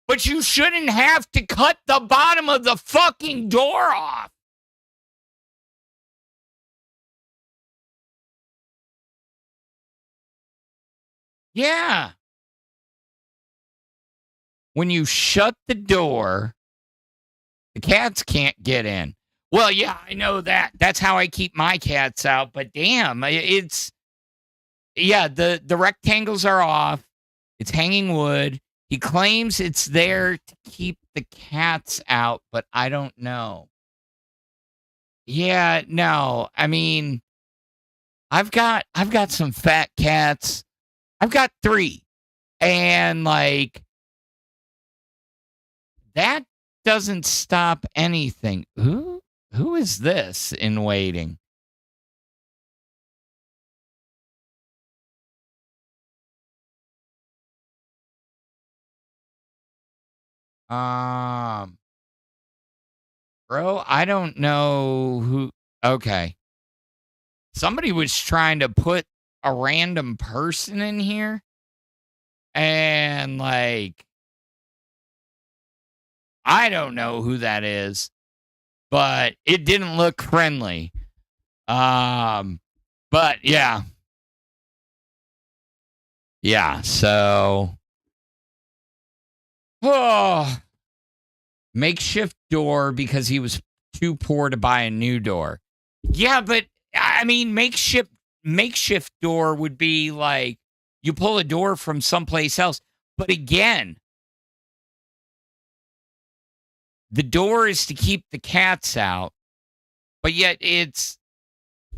But you shouldn't have to cut the bottom of the fucking door off. Yeah. When you shut the door, the cats can't get in. Well, yeah, I know that. That's how I keep my cats out. But damn, it's, yeah, the rectangles are off. It's hanging wood. He claims it's there to keep the cats out, but I don't know. Yeah, no. I mean, I've got some fat cats. I've got 3. And like that doesn't stop anything. Who is this in waiting? Bro, I don't know who. Okay. Somebody was trying to put a random person in here. And like, I don't know who that is, but it didn't look friendly. But yeah. Yeah, so makeshift door because he was too poor to buy a new door. Yeah, but I mean, makeshift door would be like you pull a door from someplace else. But again, the door is to keep the cats out, but yet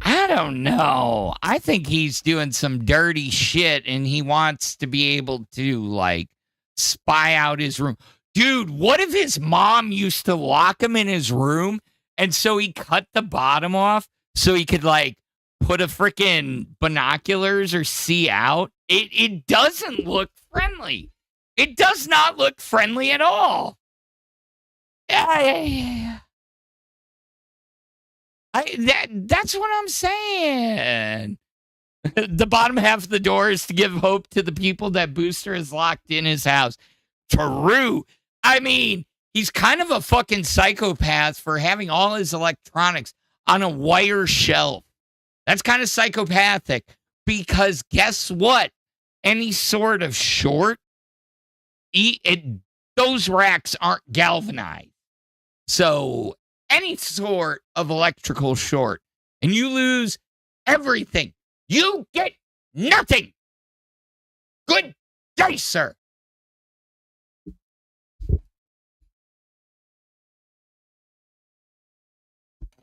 I don't know. I think he's doing some dirty shit and he wants to be able to like spy out his room. Dude, what if his mom used to lock him in his room and so he cut the bottom off so he could like put a freaking binoculars or see out? It doesn't look friendly. It does not look friendly at all. Yeah. That's what I'm saying. The bottom half of the door is to give hope to the people that Booster is locked in his house. True. I mean, he's kind of a fucking psychopath for having all his electronics on a wire shelf. That's kind of psychopathic because guess what? Any sort of short, those racks aren't galvanized. So any sort of electrical short and you lose everything. You get nothing. Good day, sir.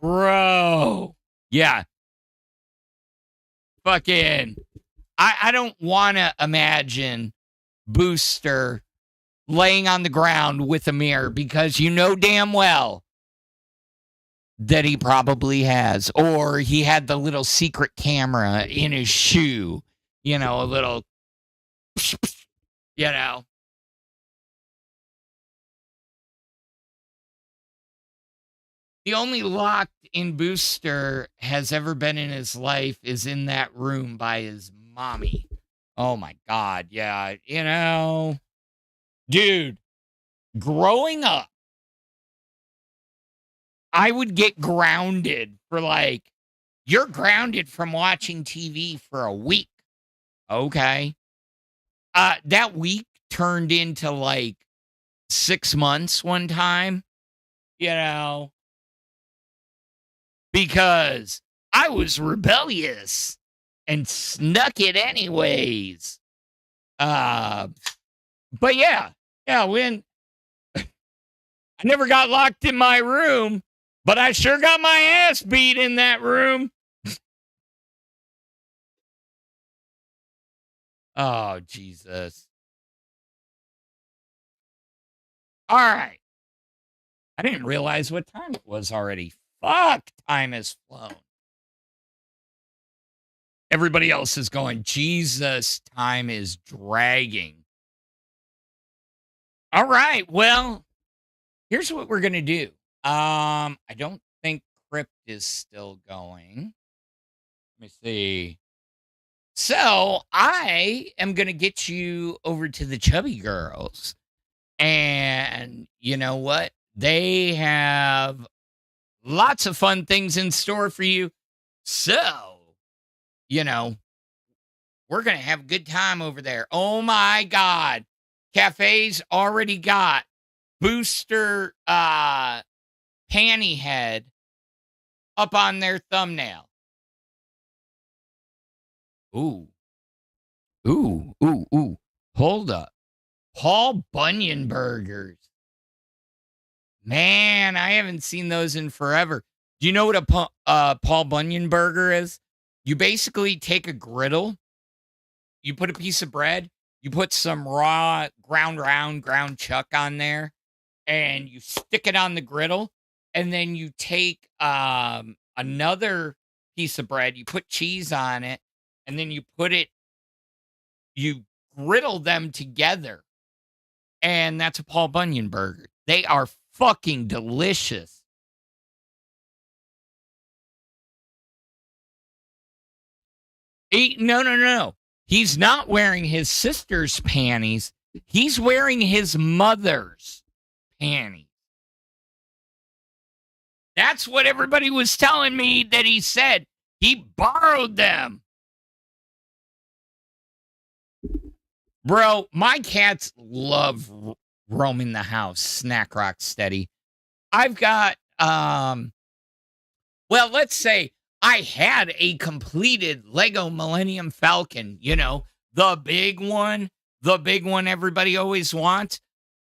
Bro. Yeah. Fucking. I don't want to imagine Booster laying on the ground with a mirror because you know damn well that he probably has. Or he had the little secret camera in his shoe. You know, a little, you know. The only locked-in Booster has ever been in his life is in that room by his mommy. Oh, my God. Yeah, you know. Dude, growing up, I would get grounded for like, you're grounded from watching TV for a week. Okay. That week turned into like 6 months one time, you know, because I was rebellious and snuck it anyways. But yeah, when I never got locked in my room, but I sure got my ass beat in that room. Oh, Jesus. All right. I didn't realize what time it was already. Fuck, time has flown. Everybody else is going, Jesus, time is dragging. All right, well, here's what we're going to do. I don't think Crypt is still going. Let me see. So I am going to get you over to the Chubby Girls. And you know what? They have lots of fun things in store for you. So, you know, we're going to have a good time over there. Oh, my God. Cafe's already got Booster Panty Head up on their thumbnail. Ooh. Hold up. Paul Bunyan burgers. Man, I haven't seen those in forever. Do you know what a Paul Bunyan burger is? You basically take a griddle, you put a piece of bread, you put some raw ground chuck on there, and you stick it on the griddle, and then you take another piece of bread, you put cheese on it, and then you griddle them together. And that's a Paul Bunyan burger. They are fucking delicious. No. He's not wearing his sister's panties. He's wearing his mother's panties. That's what everybody was telling me that he said. He borrowed them. Bro, my cats love roaming the house, snack rock steady. I've got, well, let's say I had a completed Lego Millennium Falcon, you know, the big one everybody always wants.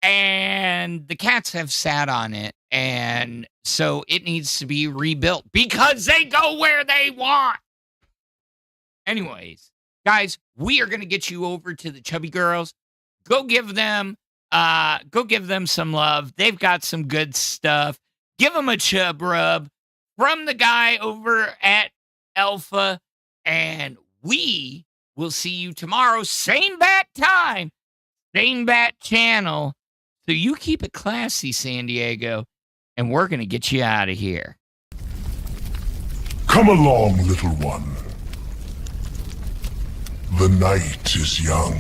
and the cats have sat on it, and so it needs to be rebuilt because they go where they want. Anyways, guys, we are going to get you over to the Chubby Girls. Go give them some love. They've got some good stuff. Give them a chub rub from the guy over at Alpha, and we will see you tomorrow. Same bat time, same bat channel. So you keep it classy, San Diego, and we're going to get you out of here. Come along, little one. The night is young.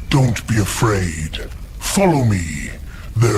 Don't be afraid. Follow me. There's